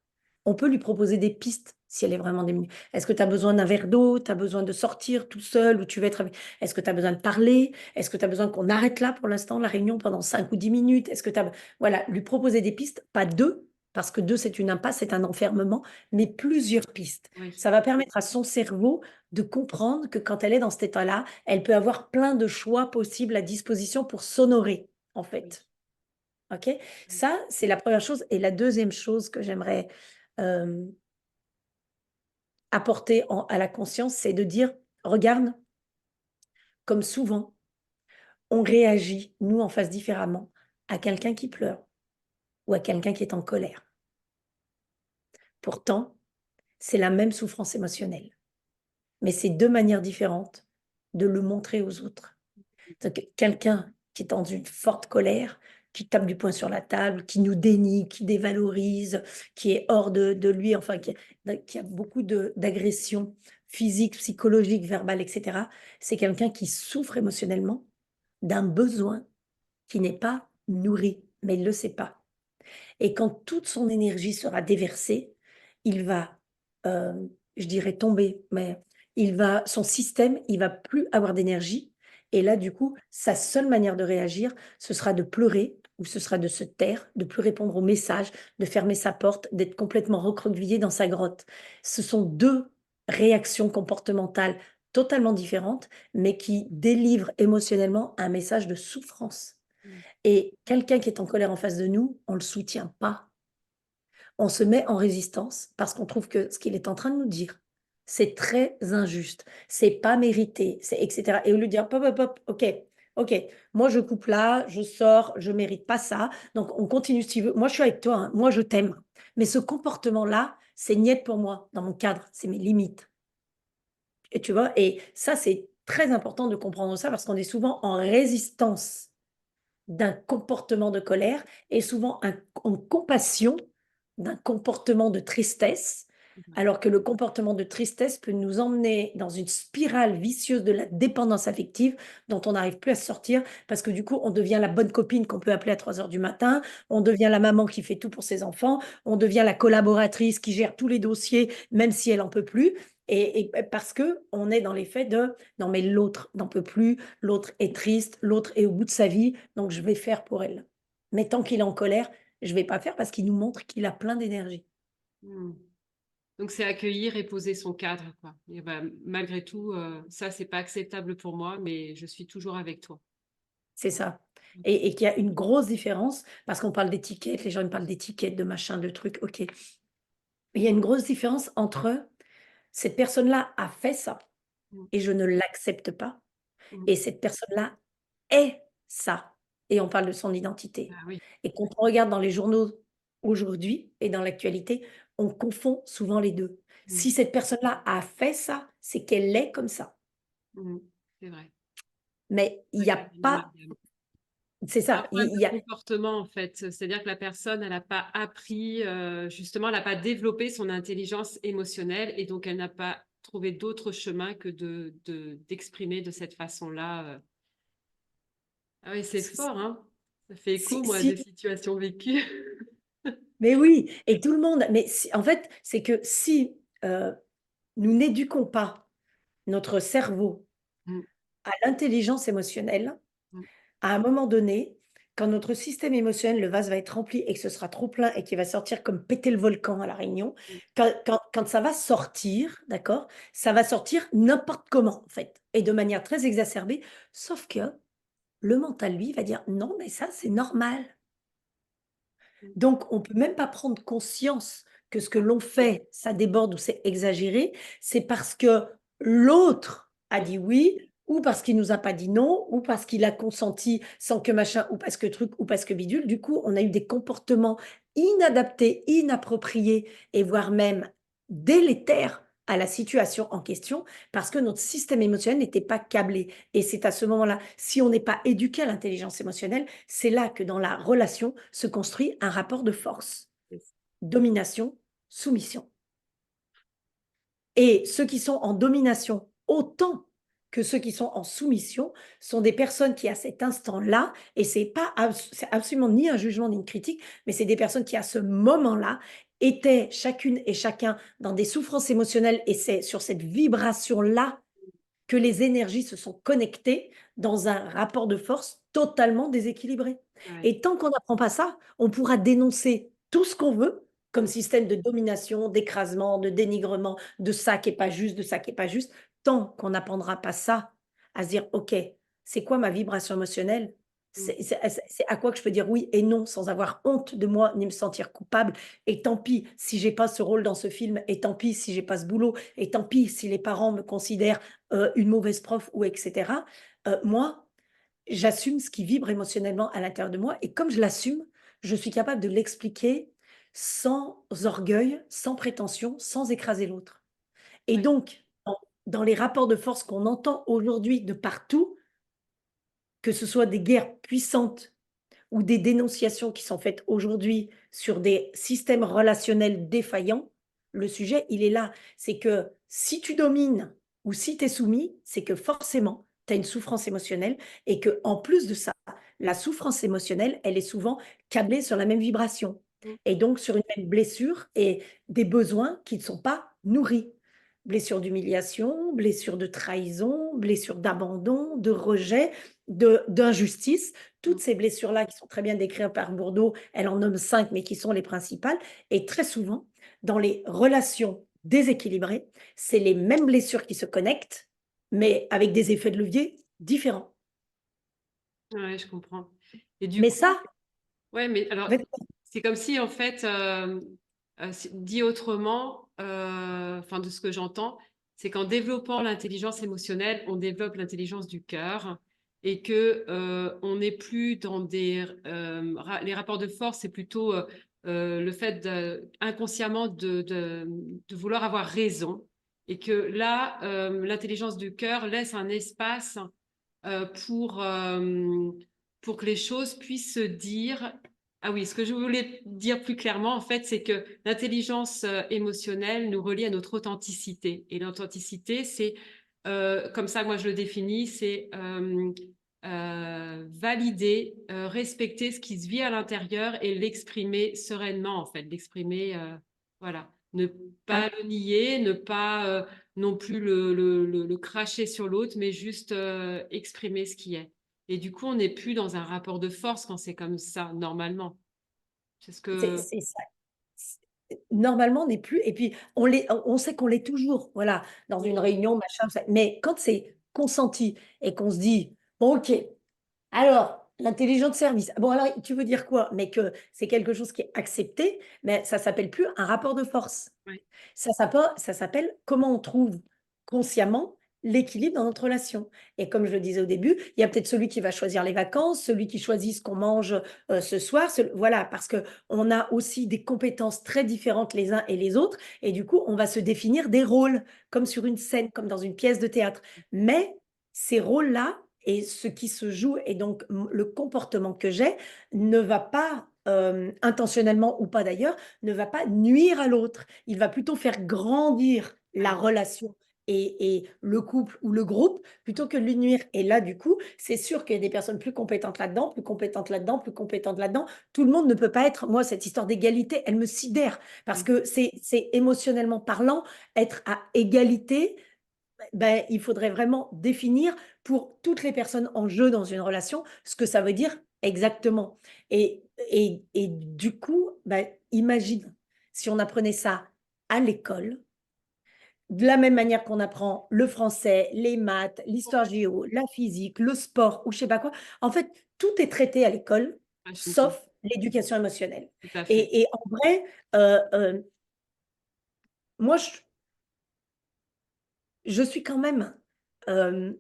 On peut lui proposer des pistes si elle est vraiment démunie. Est-ce que tu as besoin d'un verre d'eau? Tu as besoin de sortir tout seul ou tu veux être avec est-ce que tu as besoin de parler? Est-ce que tu as besoin qu'on arrête là pour l'instant la réunion pendant 5 ou 10 minutes? Est-ce que tu as voilà, lui proposer des pistes, pas 2 parce que 2 c'est une impasse, c'est un enfermement, mais plusieurs pistes. Oui. Ça va permettre à son cerveau de comprendre que quand elle est dans cet état-là, elle peut avoir plein de choix possibles à disposition pour s'honorer, en Oui. fait. OK? Mmh. Ça, c'est la première chose et la deuxième chose que j'aimerais, hem, apporter à la conscience, c'est de dire: «Regarde, comme souvent, on réagit, nous, en face différemment à quelqu'un qui pleure ou à quelqu'un qui est en colère. Pourtant, c'est la même souffrance émotionnelle». Mais c'est 2 manières différentes de le montrer aux autres. Donc quelqu'un qui est dans une forte colère, qui tape du poing sur la table, qui nous dénie, qui dévalorise, qui est hors de lui, enfin qui a beaucoup d'agressions physiques, psychologiques, verbales et cetera. C'est quelqu'un qui souffre émotionnellement d'un besoin qui n'est pas nourri, mais il ne le sait pas. Et quand toute son énergie sera déversée, il va, je dirais tomber, mais son système, il va plus avoir d'énergie et là, du coup, sa seule manière de réagir, ce sera de pleurer ou ce sera de se taire, de plus répondre aux messages, de fermer sa porte, d'être complètement recroquevillé dans sa grotte. Ce sont 2 réactions comportementales totalement différentes, mais qui délivrent émotionnellement un message de souffrance. Mmh. Et quelqu'un qui est en colère en face de nous, on le soutient pas. On se met en résistance parce qu'on trouve que ce qu'il est en train de nous dire, c'est très injuste, c'est pas mérité, c'est et cetera et au lieu de dire: «Hop, hop, hop, OK, OK, moi je coupe là, je sors, je mérite pas ça, donc on continue si tu veux. Moi je suis avec toi, hein, moi je t'aime. Mais ce comportement-là, c'est niet pour moi dans mon cadre, c'est mes limites et tu vois? Et ça, c'est très important de comprendre ça parce qu'on est souvent en résistance d'un comportement de colère et souvent en compassion d'un comportement de tristesse, Ouais. alors que le comportement de tristesse peut nous emmener dans une spirale vicieuse de la dépendance affective dont on n'arrive plus à se sortir parce que du coup, on devient la bonne copine qu'on peut appeler à 3 heures du matin, on devient la maman qui fait tout pour ses enfants, on devient la collaboratrice qui gère tous les dossiers même si elle en peut plus et parce que on est dans l'effet de: «Non mais l'autre n'en peut plus, l'autre est triste, l'autre est au bout de sa vie, donc je vais faire pour elle. Mais tant qu'il est en colère, je vais pas faire parce qu'il nous montre qu'il a plein d'énergie. Mm. Donc, c'est accueillir et poser son cadre, quoi. Et ben, malgré tout, ça, c'est pas acceptable pour moi, mais je suis toujours avec toi. C'est ça. Et qu'il y a une grosse différence parce qu'on parle d'étiquette, les gens ils me parlent d'étiquette, de machin, de trucs, OK. Il y a une grosse différence entre cette personne-là a fait ça Mm. et je ne l'accepte pas Mm. et cette personne-là est ça et on parle de son identité. Ah oui. Et quand on regarde dans les journaux aujourd'hui et dans l'actualité, on confond souvent les 2. Mm. Si cette personne-là a fait ça, c'est qu'elle est comme ça. Mm. C'est vrai. Mais il Ça y a crée un pas amalgame. c'est C'est un ça, problème il y de a comportement, en fait. C'est-à-dire que la personne, elle n'a pas appris, justement, elle n'a pas développé son intelligence émotionnelle et donc elle n'a pas trouvé d'autre chemin que d'exprimer de cette façon-là. Ah oui, c'est si fort, hein. Ça fait écho, moi, à si des situations vécues. mais oui et tout le monde mais si en fait, c'est que si, nous n'éduquons pas notre cerveau Mm. à l'intelligence émotionnelle, Mm. à un moment donné, quand notre système émotionnel, le vase va être rempli et que ce sera trop plein et qu'il va sortir comme péter le volcan à La Réunion, Mm. quand ça va sortir, d'accord? Ça va sortir n'importe comment, en fait et de manière très exacerbée, sauf que le mental, lui, va dire: «Non, mais ça, c'est normal». Mm. Donc on peut même pas prendre conscience que ce que l'on fait, ça déborde ou c'est exagéré. C'est parce que l'autre a Mm. dit oui, ou parce qu'il nous a pas dit non, ou parce qu'il a consenti sans que machin, ou parce que truc, ou parce que bidule. Du coup, on a eu des comportements inadaptés, inappropriés et voire même délétères à la situation en question parce que notre système émotionnel n'était pas câblé et c'est à ce moment-là, si on n'est pas éduqué à l'intelligence émotionnelle, c'est là que dans la relation se construit un rapport de force, Yes. domination, soumission. Et ceux qui sont en domination autant que ceux qui sont en soumission sont des personnes qui, à cet instant-là, et c'est absolument ni un jugement ni une critique, mais c'est des personnes qui, à ce moment-là, étaient chacune et chacun dans des souffrances émotionnelles et c'est sur cette vibration-là que les énergies se sont connectées dans un rapport de force totalement déséquilibré. Ouais. Et tant qu'on n'apprend pas ça, on pourra dénoncer tout ce qu'on veut comme système de domination, d'écrasement, de dénigrement, de ça qui est pas juste, de ça qui est pas juste. Tant qu'on n'apprendra pas ça, à se dire: «OK, c'est quoi ma vibration émotionnelle?» Mm. C'est à quoi que je peux dire oui et non sans avoir honte de moi ni me sentir coupable et tant pis si j'ai pas ce rôle dans ce film et tant pis si j'ai pas ce boulot et tant pis si les parents me considèrent une mauvaise prof ou et cetera. Moi, j'assume ce qui vibre émotionnellement à l'intérieur de moi et comme je l'assume, je suis capable de l'expliquer sans orgueil, sans prétention, sans écraser l'autre. Et Ouais. donc, dans les rapports de force qu'on entend aujourd'hui de partout, que ce soit des guerres puissantes ou des dénonciations qui sont faites aujourd'hui sur des systèmes relationnels défaillants, le sujet, il est là. C'est que si tu domines ou si tu es soumis, c'est que forcément, tu as une souffrance émotionnelle et que en plus de ça, la souffrance émotionnelle, elle est souvent câblée sur la même vibration Mm. et donc sur une même blessure et des besoins qui ne sont pas nourris. Blessure d'humiliation, blessure de trahison, blessure d'abandon, de rejet, d'injustice. Mm. Toutes ces blessures-là qui sont très bien décrites par Bourdieu, elle en nomme 5, mais qui sont les principales. Et très souvent, dans les relations déséquilibrées, c'est les mêmes blessures qui se connectent, mais avec des effets de levier différents. Ouais, je comprends. Et du Mais coup, ça, ouais, mais alors, c'est comme si, en fait, dit autrement, enfin, de ce que j'entends, c'est qu'en développant l'intelligence émotionnelle, on développe l'intelligence du cœur et que on n'est plus dans les rapports de force, c'est plutôt le fait inconsciemment de vouloir avoir raison, et que là, l'intelligence du cœur laisse un espace euh, pour, euh, pour que les choses puissent se dire. Ah oui, ce que je voulais dire plus clairement, en fait, c'est que l'intelligence émotionnelle nous relie à notre authenticité. Et l'authenticité, c'est, comme ça, moi, je le définis, c'est valider, respecter ce qui se vit à l'intérieur et l'exprimer sereinement, en fait, l'exprimer, voilà. Ne pas Ah, le nier, ne pas non plus le cracher sur l'autre, mais juste exprimer ce qui est. Et du coup, on n'est plus dans un rapport de force quand c'est comme ça, normalement. C'est ce que... c'est ça. Normalement, on n'est plus, et puis on sait qu'on l'est toujours, voilà, dans une Oui, réunion, machin, mais quand c'est consenti et qu'on se dit, bon, ok, alors, l'intelligence de service, bon, alors, tu veux dire quoi? Mais que c'est quelque chose qui est accepté, mais ça s'appelle plus un rapport de force. oui, Ça s'appelle comment on trouve consciemment l'équilibre dans notre relation. Et comme je le disais au début, il y a peut-être celui qui va choisir les vacances, celui qui choisit ce qu'on mange ce soir. Voilà, parce que on a aussi des compétences très différentes les uns et les autres. Et du coup, on va se définir des rôles, comme sur une scène, comme dans une pièce de théâtre. Mais ces rôles-là et ce qui se joue, et donc le comportement que j'ai, ne va pas, intentionnellement ou pas d'ailleurs, ne va pas nuire à l'autre. Il va plutôt faire grandir la oui. relation et le couple ou le groupe plutôt que de lui nuire. Et là, du coup, c'est sûr qu'il y a des personnes plus compétentes là-dedans, plus compétentes là-dedans, plus compétentes là-dedans. Tout le monde ne peut pas être, moi, cette histoire d'égalité, elle me sidère parce que c'est émotionnellement parlant, être à égalité, ben, il faudrait vraiment définir pour toutes les personnes en jeu dans une relation ce que ça veut dire exactement. Et du coup, ben, imagine si on apprenait ça à l'école, de la même manière qu'on apprend le français, les maths, l'histoire géo, la physique, le sport ou je sais pas quoi. En fait, tout est traité à l'école, Ah, je comprends. sauf l'éducation émotionnelle. Tout à fait. Et en vrai, euh, euh, moi, je suis quand même euh,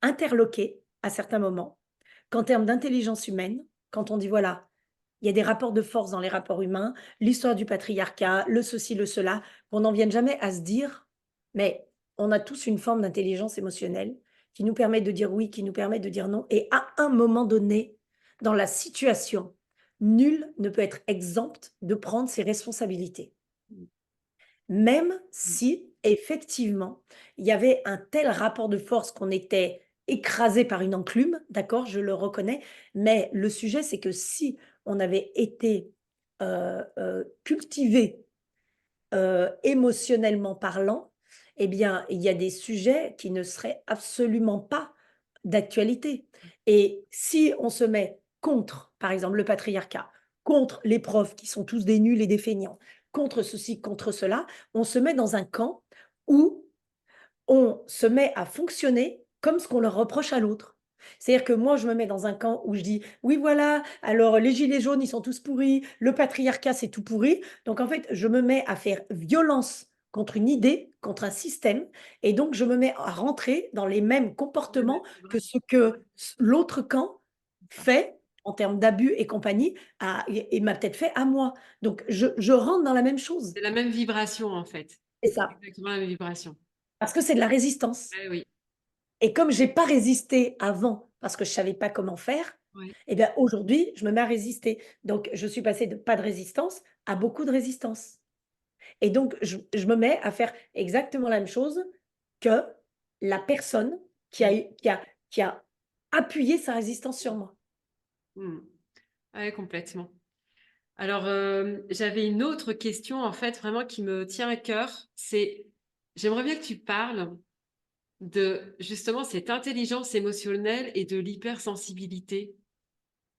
interloqué à certains moments qu'en termes d'intelligence humaine, quand on dit voilà, il y a des rapports de force dans les rapports humains, l'histoire du patriarcat, le ceci, le cela, qu'on n'en vienne jamais à se dire, mais on a tous une forme d'intelligence émotionnelle qui nous permet de dire oui, qui nous permet de dire non. Et à un moment donné, dans la situation, nul ne peut être exempt de prendre ses responsabilités. Même si, effectivement, il y avait un tel rapport de force qu'on était écrasé par une enclume, d'accord, je le reconnais, mais le sujet, c'est que si on avait été cultivé émotionnellement parlant, eh bien, il y a des sujets qui ne seraient absolument pas d'actualité. Et si on se met contre, par exemple, le patriarcat, contre les profs qui sont tous des nuls et des feignants, contre ceci, contre cela, on se met dans un camp où on se met à fonctionner comme ce qu'on leur reproche à l'autre. C'est-à-dire que moi, je me mets dans un camp où je dis, oui, voilà, alors les gilets jaunes, ils sont tous pourris, le patriarcat, c'est tout pourri. Donc, en fait, je me mets à faire violence contre une idée, contre un système, et donc je me mets à rentrer dans les mêmes Dans les mêmes comportements que ce vibrations. que l'autre camp fait en termes d'abus et compagnie, et m'a peut-être fait à moi. Donc, je rentre dans la même chose. C'est la même vibration, en fait. C'est C'est ça. exactement la même vibration. Parce que c'est de la résistance. Eh oui. Et comme j'ai pas résisté avant parce que je savais pas comment faire, Oui. eh bien aujourd'hui, je me mets à résister. Donc je suis passée de pas de résistance à beaucoup de résistance. Et donc je me mets à faire exactement la même chose que la personne qui a, qui a appuyé sa résistance sur moi. Mm. Ouais, complètement. Alors, j'avais une autre question, en fait, vraiment qui me tient à cœur. C'est, j'aimerais bien que tu parles de justement cette intelligence émotionnelle et de l'hypersensibilité.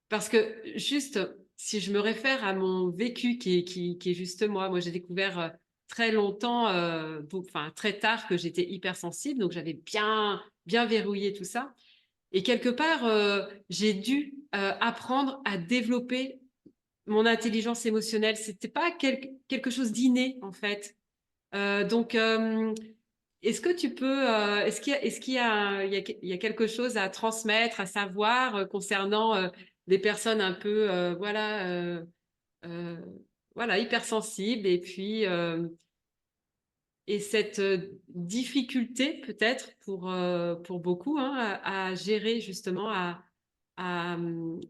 Parce que juste, si je me réfère à mon vécu qui est juste moi j'ai découvert très longtemps, enfin très tard que j'étais hypersensible, donc j'avais bien verrouillé tout ça. Et quelque part, j'ai dû apprendre à développer mon intelligence émotionnelle. C'était pas quelque chose d'inné en fait. Donc, est-ce que tu peux, est-ce qu'il y a, il y a quelque chose à transmettre, à savoir concernant les personnes un peu, voilà, heu, voilà, hypersensible et puis, et cette, difficulté peut-être pour beaucoup, hein, à gérer justement, à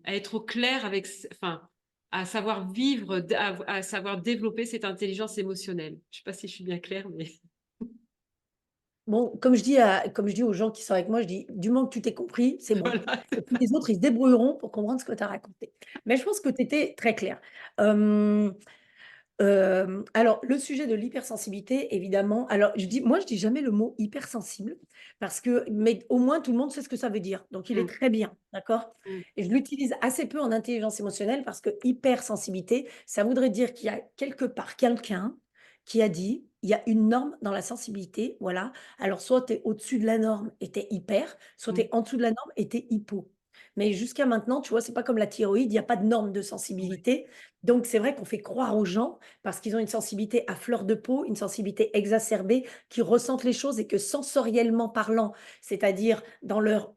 être au clair avec enfin, à savoir vivre, à savoir développer cette intelligence émotionnelle. Je sais pas si je suis bien claire, mais Bon, comme je dis aux gens qui sont avec moi, je dis: «Du moment que tu t'es compris, c'est bon voilà. et puis les autres, ils se débrouilleront pour comprendre ce que tu as raconté». Mais je pense que tu étais très claire. Hem alors le sujet de l'hypersensibilité évidemment alors je dis jamais le mot hypersensible parce que mais au moins tout le monde sait ce que ça veut dire, donc il est Mmh, très bien, d'accord? mmh, Et je l'utilise assez peu en intelligence émotionnelle parce que hypersensibilité, ça voudrait dire qu'il y a quelque part quelqu'un qui a dit: «Il y a une norme dans la sensibilité», voilà. Alors soit tu es au-dessus de la norme et tu es hyper, soit tu mmh, es en dessous de la norme et tu es hypo. Mais jusqu'à maintenant, tu vois, c'est pas comme la thyroïde, il y a pas de norme de ouais, sensibilité, donc c'est vrai qu'on fait croire aux gens parce qu'ils ont une sensibilité à fleur de peau, une sensibilité exacerbée, qui ressentent les choses et que sensoriellement parlant, c'est-à-dire dans leurs,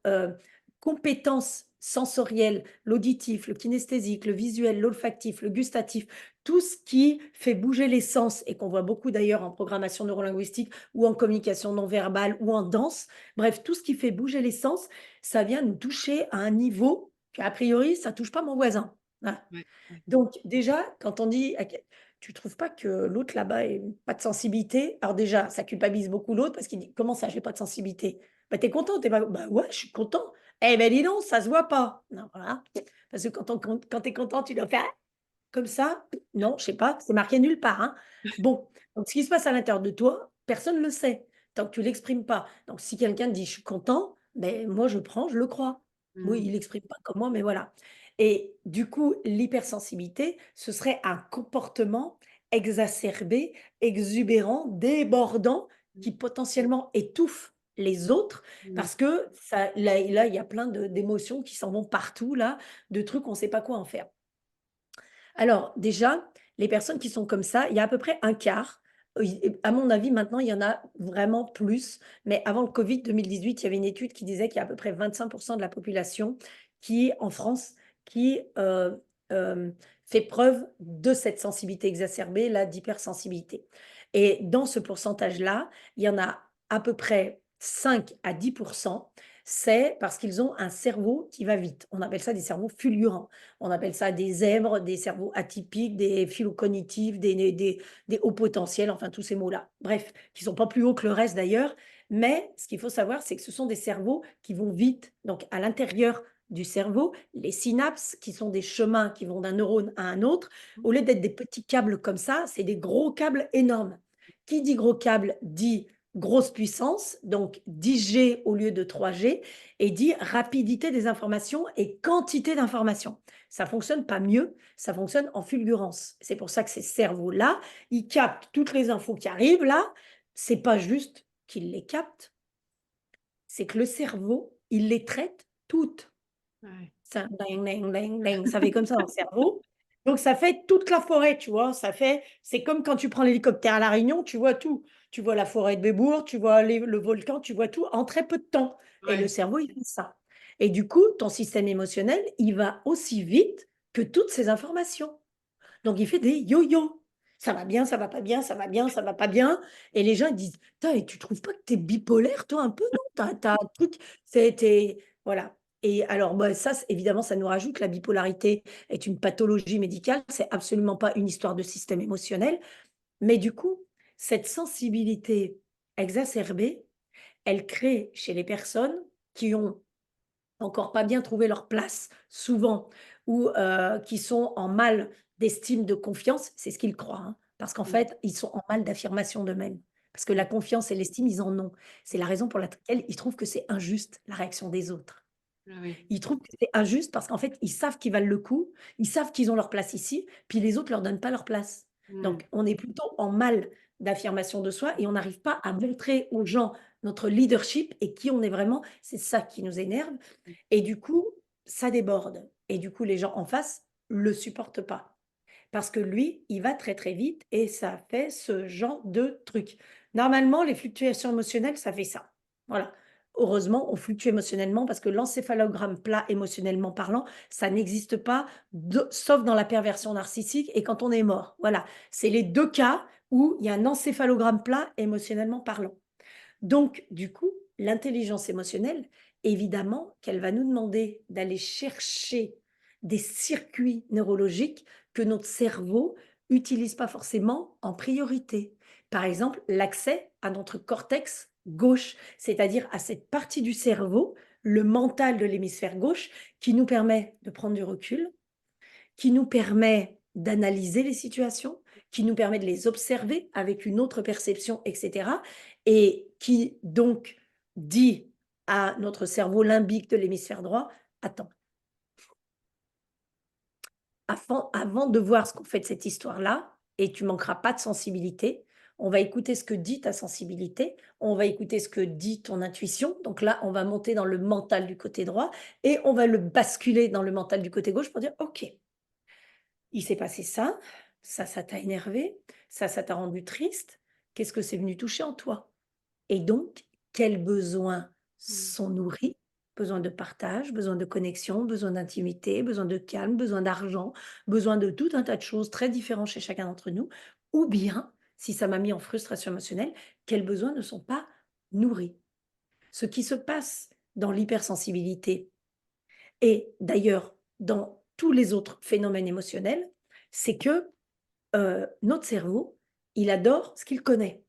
compétences sensorielles, l'auditif, le kinesthésique, le visuel, l'olfactif, le gustatif, tout ce qui fait bouger les sens et qu'on voit beaucoup d'ailleurs en programmation neurolinguistique ou en communication non verbale ou en danse. Bref, tout ce qui fait bouger les sens, ça vient nous toucher à un niveau qu'a priori, ça touche pas mon voisin. Voilà. ouais, ouais. Donc déjà, quand on dit à quel tu trouves pas que l'autre là-bas ait pas de sensibilité? Alors déjà, ça culpabilise beaucoup l'autre parce qu'il dit: «Comment ça, j'ai pas de sensibilité?» «Bah, tu es content, tu es pas» «Bah, ouais, je suis content». «Eh beh, dis donc, ça se voit pas». Non, voilà. Parce que quand tu es content, tu dois faire comme ça? Non, je sais pas, c'est marqué nulle part, hein. Bon, donc ce qui se passe à l'intérieur de toi, personne ne le sait, tant que tu l'exprimes pas. Donc si quelqu'un te dit: «Je suis content», beh, moi je prends, je le crois. Oui, Mmh, il l'exprime pas comme moi, mais voilà et du coup, l'hypersensibilité, ce serait un comportement exacerbé, exubérant, débordant, mmh, qui potentiellement étouffe les autres mmh, parce que ça là, il y a plein de d'émotions qui s'en vont partout là, de trucs, on ne sait pas quoi en faire. Alors déjà, les personnes qui sont comme ça, il y a à peu près un quart. À mon avis, maintenant, il y en a vraiment plus, mais avant le covid 2018, il y avait une étude qui disait qu'il y a à peu près 25 de la population qui, en France, qui, fait preuve de cette sensibilité exacerbée, là, d'hypersensibilité et dans ce pourcentage-là, il y en a à peu près 5 à 10 c'est parce qu'ils ont un cerveau qui va vite. On appelle ça des cerveaux fulgurants. On appelle ça des zèbres, des cerveaux atypiques, des phylocognitifs, des hauts potentiels, enfin tous ces mots-là. Bref, qui sont pas plus hauts que le reste d'ailleurs. Mais ce qu'il faut savoir, c'est que ce sont des cerveaux qui vont vite. Donc à l'intérieur du cerveau, les synapses, qui sont des chemins qui vont d'un neurone à un autre, mmh, au lieu d'être des petits câbles comme ça, c'est des gros câbles énormes. Qui dit gros câble dit grosse puissance, donc 10G au lieu de 3G, et dit rapidité des informations et quantité d'informations. Ça fonctionne pas mieux, ça fonctionne en fulgurance. C'est pour ça que ces cerveaux-là, ils captent toutes les infos qui arrivent là. C'est pas juste qu'ils les captent, c'est que le cerveau, il les traite toutes. ouais. Ça ding ding ding ding, ça fait comme ça dans le cerveau. Donc ça fait toute la forêt, tu vois? C'est comme quand tu prends l'hélicoptère à La Réunion, tu vois tout. Tu vois la forêt de Bébour, tu vois le volcan, tu vois tout en très peu de temps et le Ouais. cerveau, il fait ça et du coup, ton système émotionnel, il va aussi vite que toutes ces informations. Donc il fait des yo-yo. Ça va bien, ça va pas bien, ça va bien, ça va pas bien et les gens ils disent: «Putain et tu trouves pas que tu es bipolaire toi un peu, non? Tu as un truc, c'est voilà et alors bah, ça évidemment ça nous rajoute la bipolarité est une pathologie médicale, c'est absolument pas une histoire de système émotionnel, mais du coup, cette sensibilité exacerbée, elle crée chez les personnes qui ont encore pas bien trouvé leur place, souvent, ou qui sont en mal d'estime, de confiance, c'est ce qu'ils croient, hein, parce qu'en Mmh. fait, ils sont en mal d'affirmation d'eux-mêmes. Parce que la Ouais. confiance et l'estime, ils en ont. C'est Mmh. la raison pour laquelle ils trouvent que c'est injuste, la réaction des autres. Ah oui. Ils trouvent que c'est injuste parce qu'en fait, ils savent qu'ils valent le coup, ils savent qu'ils ont leur place ici, puis les autres leur donnent pas leur place. Mmh. Donc on est plutôt en mal d'affirmation de soi et on n'arrive pas à montrer aux gens notre leadership et qui on est vraiment. C'est ça qui nous énerve Mmh. et du coup, ça déborde et du coup, les gens en face le supportent pas. Parce que lui, il va très, très vite et ça fait ce genre de truc. Normalement, les fluctuations émotionnelles, ça fait ça. Voilà. heureusement, on fluctue émotionnellement parce que l'encéphalogramme plat émotionnellement parlant, ça n'existe pas, sauf dans la perversion narcissique et quand on est mort. Voilà, c'est les deux cas où il y a un encéphalogramme plat émotionnellement parlant. Donc, du coup, l'intelligence émotionnelle, évidemment qu'elle va nous demander d'aller chercher des circuits neurologiques que notre cerveau n'utilise pas forcément en priorité. Par exemple, l'accès à notre cortex gauche, c'est-à-dire à cette partie du cerveau, le mental de l'hémisphère gauche, qui nous permet de prendre du recul, qui nous permet d'analyser les situations, qui nous permet de les observer avec une autre perception, etc. Et qui donc dit à notre cerveau limbique de l'hémisphère droit, attends, avant de voir ce qu'on fait de cette histoire-là, et tu manqueras pas de sensibilité, on va écouter ce que dit ta sensibilité, on va écouter ce que dit ton intuition. Donc là, on va monter dans le mental du côté droit et on va le basculer dans le mental du côté gauche pour dire, OK, il s'est passé ça, ça t'a énervé, ça t'a rendu triste. Qu'est-ce que c'est venu toucher en toi? Et donc, quels besoins Mmh. sont nourris? Besoin de partage, besoin de connexion, besoin d'intimité, besoin de calme, besoin d'argent, besoin de tout un tas de choses très différents chez chacun d'entre nous. Ou bien, si ça m'a mis en frustration émotionnelle, quels besoins ne sont pas nourris? Ce qui se passe dans l'hypersensibilité et d'ailleurs dans tous les autres phénomènes émotionnels, c'est que notre cerveau, il adore ce qu'il connaît.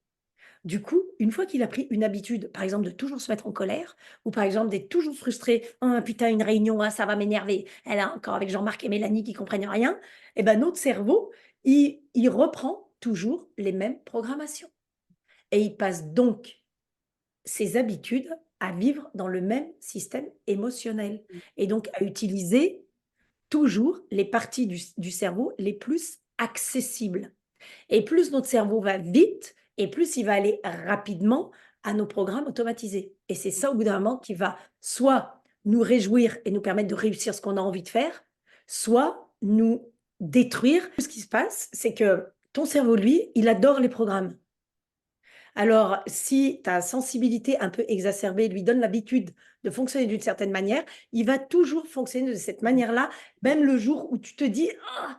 Du coup, une fois qu'il a pris une habitude, par exemple de toujours se mettre en colère ou par exemple d'être toujours frustré: «Ah putain, une réunion, ah ça va m'énerver, elle a encore avec Jean-Marc et Mélanie qui comprennent rien», et ben notre cerveau, il reprend toujours les mêmes programmations et il passe donc ses habitudes à vivre dans le même système émotionnel et donc à utiliser toujours les parties du cerveau les plus accessibles. Et plus notre cerveau va vite et plus il va aller rapidement à nos programmes automatisés. Et c'est ça, au bout d'un moment, qui va soit nous réjouir et nous permettre de réussir ce qu'on a envie de faire, soit nous détruire. Ce qui se passe, c'est que ton cerveau, lui, il adore les programmes. Alors, si ta sensibilité un peu exacerbée lui donne l'habitude de fonctionner d'une certaine manière, il va toujours fonctionner de cette manière-là, même le jour où tu te dis: «Ah,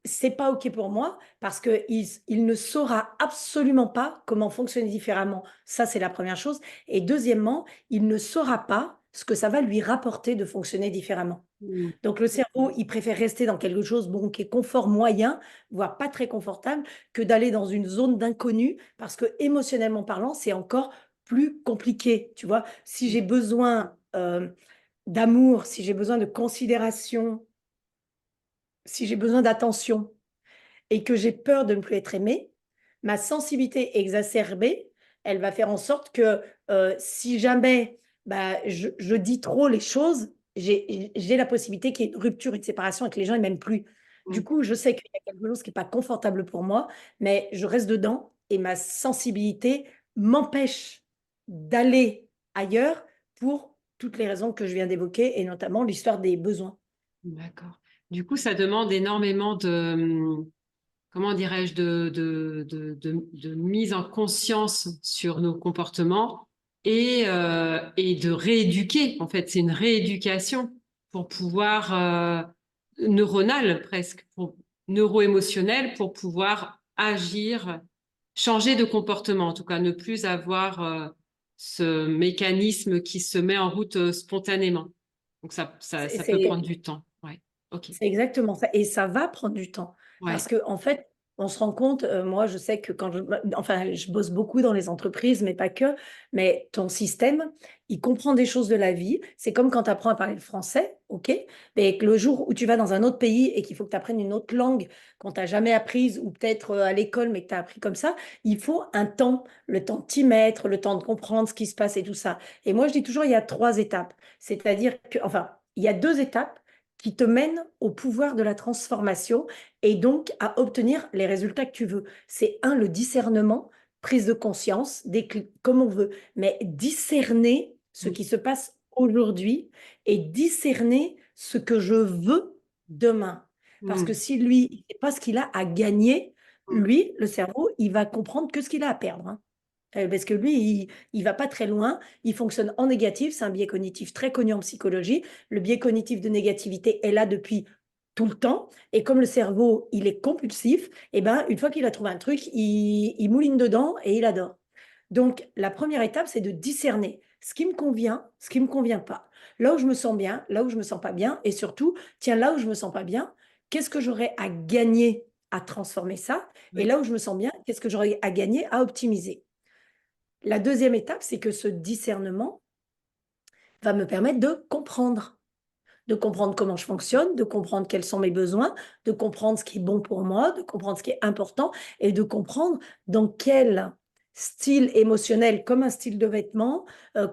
c'est pas OK pour moi», parce qu'il ne saura absolument pas comment fonctionner différemment. Ça, c'est la première chose et deuxièmement, il ne saura pas ce que ça va lui rapporter de fonctionner différemment. Mmh. Donc le cerveau, il préfère rester dans quelque chose, bon, qui est confort moyen, voire pas très confortable, que d'aller dans une zone d'inconnu parce que émotionnellement parlant, c'est encore plus compliqué, tu vois? Si j'ai besoin, d'amour, si j'ai besoin de considération, si j'ai besoin d'attention et que j'ai peur de ne plus être aimée, ma sensibilité exacerbée, elle va faire en sorte que, si jamais, bah, je dis trop les choses, j'ai la possibilité qu'il y ait une rupture, une séparation et que les gens ne m'aiment plus. Du Mmh. coup, je sais qu'il y a quelque chose qui est pas confortable pour moi, mais je reste dedans et ma sensibilité m'empêche d'aller ailleurs pour toutes les raisons que je viens d'évoquer et notamment l'histoire des besoins. D'accord. Du coup, ça demande énormément de, comment dirais-je, de mise en conscience sur nos comportements et de rééduquer. En fait, c'est une rééducation pour pouvoir, neuronale presque, neuro-émotionnelle, pour pouvoir agir, changer de comportement, en tout cas, ne plus avoir ce mécanisme qui se met en route spontanément. Donc C'est ça peut c'est prendre du temps. Ouais. OK. C'est exactement ça et ça va prendre du temps Ouais. parce qu'en fait, on se rend compte, moi je sais que quand enfin je bosse beaucoup dans les entreprises, mais pas que, mais ton système, il comprend des choses de la vie. C'est comme quand tu apprends à parler le français, OK, mais que le jour où tu vas dans un autre pays et qu'il faut que tu apprennes une autre langue qu'on t'a jamais apprise ou peut-être, à l'école, mais que tu as appris comme ça, il faut un temps, le temps de t'y mettre, le temps de comprendre ce qui se passe et tout ça et moi je dis toujours il y a 3 étapes. C'est-à-dire que enfin, il y a 2 étapes qui te mène au pouvoir de la transformation et donc à obtenir les résultats que tu veux. C'est un, le discernement, prise de conscience, comme on veut, mais discerner ce Mm. qui se passe aujourd'hui et discerner ce que je veux demain. Parce que Mm. si lui, il sait pas ce qu'il a à gagner, Mm. lui, le cerveau, il va comprendre que ce qu'il a à perdre, hein. Parce que lui, il va pas très loin, il fonctionne en négatif, c'est un biais cognitif très connu en psychologie. Le biais cognitif de négativité est là depuis tout le temps, et comme le cerveau, il est compulsif, et ben, une fois qu'il a trouvé un truc, il mouline dedans et il adore. Donc, la première étape, c'est de discerner ce qui me convient, ce qui me convient pas. Là où je me sens bien, là où je me sens pas bien, et surtout, tiens, là où je me sens pas bien, qu'est-ce que j'aurais à gagner à transformer ça? Et Oui. là où je me sens bien, qu'est-ce que j'aurais à gagner à optimiser? La deuxième étape, c'est que ce discernement va me permettre de comprendre comment je fonctionne, de comprendre quels sont mes besoins, de comprendre ce qui est bon pour moi, de comprendre ce qui est important et de comprendre dans quel style émotionnel, comme un style de vêtement,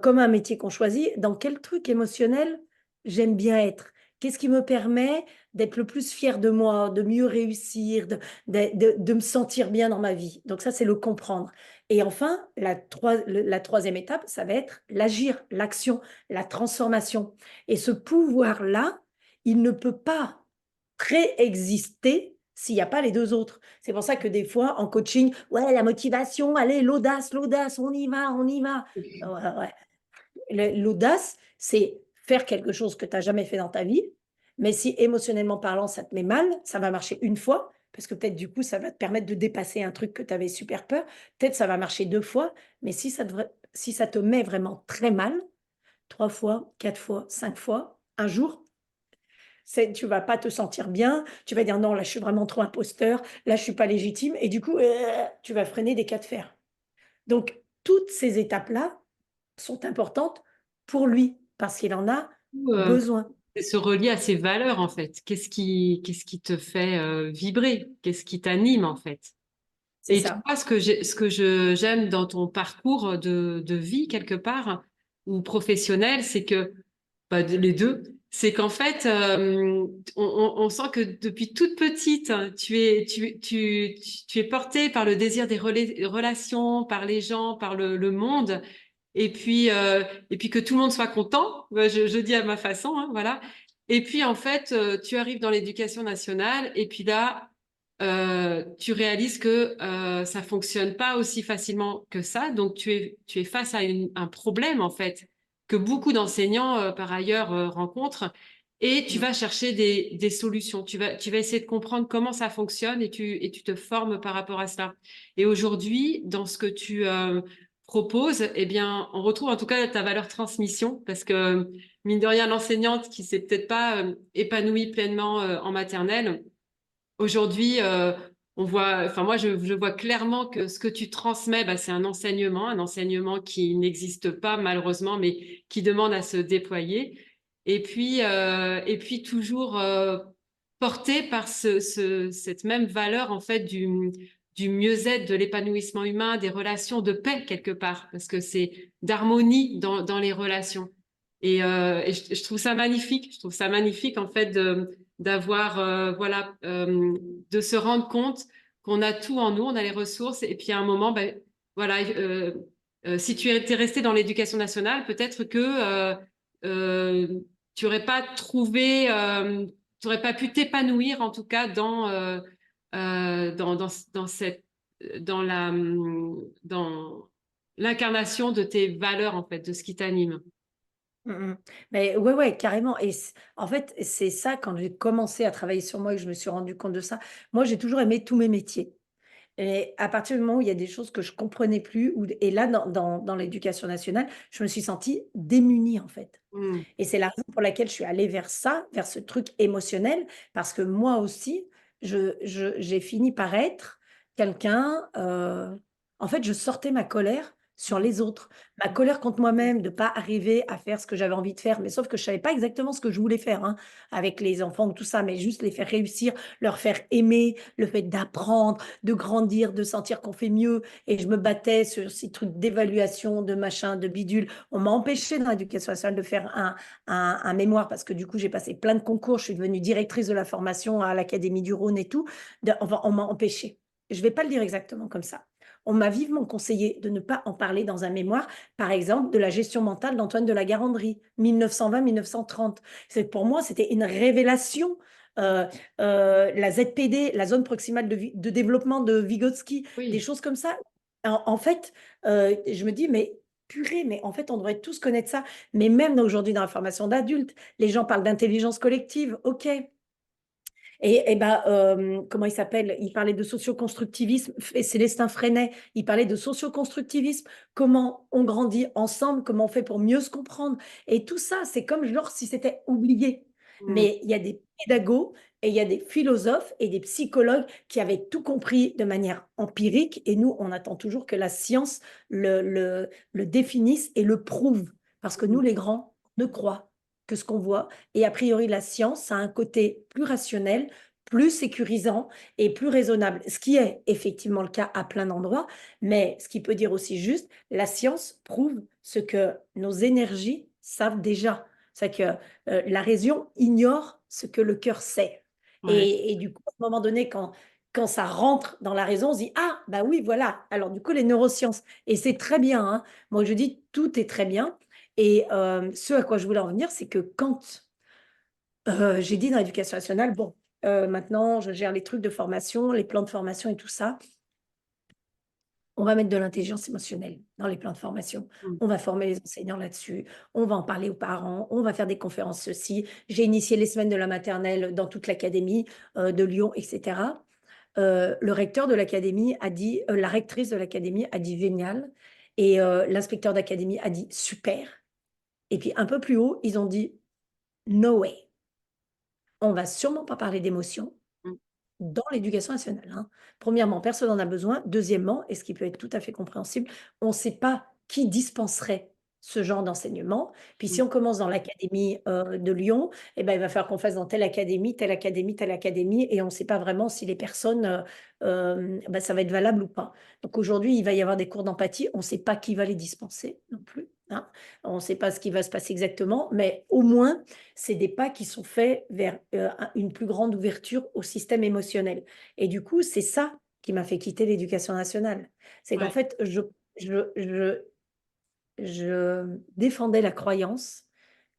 comme un métier qu'on choisit, dans quel truc émotionnel j'aime bien être. Qu'est-ce qui me permet d'être le plus fier de moi, de mieux réussir, de me sentir bien dans ma vie. Donc ça, c'est le comprendre. Et enfin, la troisième étape, ça va être l'agir, l'action, la transformation. Et ce pouvoir-là, il ne peut pas préexister s'il n'y a pas les deux autres. C'est pour ça que des fois, en coaching, ouais, la motivation, allez, l'audace, l'audace, on y va, on y va. Ouais, ouais. L'audace, c'est faire quelque chose que tu n'as jamais fait dans ta vie, mais si émotionnellement parlant, ça te met mal, ça va marcher une fois, parce que peut-être du coup, ça va te permettre de dépasser un truc que tu avais super peur. Peut-être ça va marcher deux fois, mais si ça te met vraiment très mal, 3 fois, 4 fois, 5 fois, un jour, tu vas pas te sentir bien, tu vas dire: «Non, là, je suis vraiment trop imposteur, là, je suis pas légitime» et du coup, tu vas freiner des cas de fer. Donc toutes ces étapes-là sont importantes pour lui, parce qu'il en a Ou, besoin. c'est se relier à ses valeurs, en fait. Qu'est-ce qui te fait vibrer? Qu'est-ce qui t'anime, en fait? C'est Et tu ça. vois, ce que j'aime dans ton parcours de vie, quelque part, ou professionnel, c'est que, bah, les deux, c'est qu'en fait, on sent que depuis toute petite, hein, tu es portée par le désir des relations, par les gens, par le monde, et puis que tout le monde soit content. Bah, je dis à ma façon, hein, voilà. Et puis, en fait, tu arrives dans l'éducation nationale, et puis là, tu réalises que ça fonctionne pas aussi facilement que ça. Donc, tu es face à un problème, en fait, que beaucoup d'enseignants, par ailleurs, rencontrent. Et tu Mmh. vas chercher des solutions. Tu vas essayer de comprendre comment ça fonctionne, et tu te formes par rapport à cela. Et aujourd'hui, dans ce que tu proposes, eh bien, on retrouve en tout cas ta valeur transmission, parce que, mine de rien, l'enseignante qui s'est peut-être pas épanouie pleinement en maternelle, aujourd'hui, on voit, enfin moi, je vois clairement que ce que tu transmets, bah, c'est un enseignement qui n'existe pas malheureusement, mais qui demande à se déployer. Et puis toujours porté par cette même valeur en fait du mieux-être, de l'épanouissement humain, des relations de paix quelque part, parce que c'est d'harmonie dans les relations. Et je trouve ça magnifique. Je trouve ça magnifique en fait d'avoir voilà de se rendre compte qu'on a tout en nous, on a les ressources, et puis à un moment ben voilà si tu étais resté dans l'éducation nationale, peut-être que euh, tu aurais pas trouvé tu aurais pas pu t'épanouir en tout cas dans cette dans la dans l'incarnation de tes valeurs en fait, de ce qui t'anime. Mmh mh. Mais ouais, ouais, carrément et en fait, c'est ça quand j'ai commencé à travailler sur moi et que je me suis rendu compte de ça. Moi, j'ai toujours aimé tous mes métiers et à partir du moment où il y a des choses que je comprenais plus ou et là, dans l'éducation nationale, je me suis sentie démunie, en fait Mm. et c'est la raison pour laquelle je suis allée vers ça, vers ce truc émotionnel parce que moi aussi, j'ai fini par être quelqu'un, en fait, je sortais ma colère sur Mm. les autres. Ma colère contre moi-même de pas arriver à faire ce que j'avais envie de faire, mais sauf que je savais pas exactement ce que je voulais faire, hein, avec les enfants ou tout ça, mais juste les faire réussir, leur faire aimer, le fait d'apprendre, de grandir, de sentir qu'on fait mieux et je me battais sur ces trucs d'évaluation, de machin, de bidule. On m'a empêché dans l'éducation nationale de faire un mémoire parce que du coup, j'ai passé plein de concours, je suis devenue directrice de la formation à l'Académie du Rhône et tout. Enfin, on m'a empêché. Je vais pas le dire exactement comme ça. On m'a vivement conseillé de ne pas en parler dans un mémoire, par exemple, de la gestion mentale d'Antoine de la Garandrie, 1920-1930. C'est pour moi, c'était une révélation. Euh, la ZPD, la zone proximale de développement de Vygotsky, des Oui. choses comme ça. En fait, je me dis: «Mais purée, mais en fait, on devrait tous connaître ça». Mais même aujourd'hui dans la formation d'adultes, les gens parlent d'intelligence collective, OK. Et bah, comment il s'appelle? Il parlait de socioconstructivisme, F Célestin Freinet, il parlait de socioconstructivisme. Comment on grandit ensemble, comment on fait pour mieux se comprendre et tout ça, c'est comme genre si c'était oublié. Mmh. Mais il y a des pédagogues et il y a des philosophes et des psychologues qui avaient tout compris de manière empirique et nous, on attend toujours que la science le définisse et le prouve. Parce que nous, Mmh. les grands, ne croient que ce qu'on voit et a priori, la science a un côté plus rationnel, plus sécurisant et plus raisonnable. Ce qui est effectivement le cas à plein d'endroits, mais ce qui peut dire aussi juste, la science prouve ce que nos énergies savent déjà. C'est que la raison ignore ce que le cœur sait. Ouais. Et du coup, à un moment donné, quand ça rentre dans la raison, on se dit, ah, bah oui, voilà. Alors du coup, les neurosciences, et c'est très bien, hein. Moi, je dis, tout est très bien. Et ce à quoi je voulais en venir, c'est que quand j'ai dit dans l'éducation nationale: «Bon, maintenant je gère les trucs de formation, les plans de formation et tout ça. On va mettre de l'intelligence émotionnelle dans les plans de formation. Mmh. On va former les enseignants là-dessus. On va en parler aux parents. On va faire des conférences ceci». J'ai initié les semaines de la maternelle dans toute l'académie, de Lyon et cetera. Le recteur de l'académie a dit la rectrice de l'académie a dit: «Génial» et l'inspecteur d'académie a dit: «Super» et puis un peu plus haut, ils ont dit: «No way, on va sûrement pas parler d'émotion». Mmh. Dans l'éducation nationale, hein. Premièrement, personne n'en a besoin. Deuxièmement, et ce qui peut être tout à fait compréhensible, on ne sait pas qui dispenserait ce genre d'enseignement. Puis si Mmh. on commence dans l'académie, de Lyon, et ben, il va falloir qu'on fasse dans telle académie, telle académie, telle académie et on ne sait pas vraiment si les personnes, bah, ça va être valable ou pas. Donc aujourd'hui, il va y avoir des cours d'empathie, on ne sait pas qui va les dispenser non plus, hein. On ne sait pas ce qui va se passer exactement, mais au moins c'est des pas qui sont faits vers, une plus grande ouverture au système émotionnel et du coup, c'est ça qui m'a fait quitter l'éducation nationale. C'est qu'en Ouais. fait, je défendais la croyance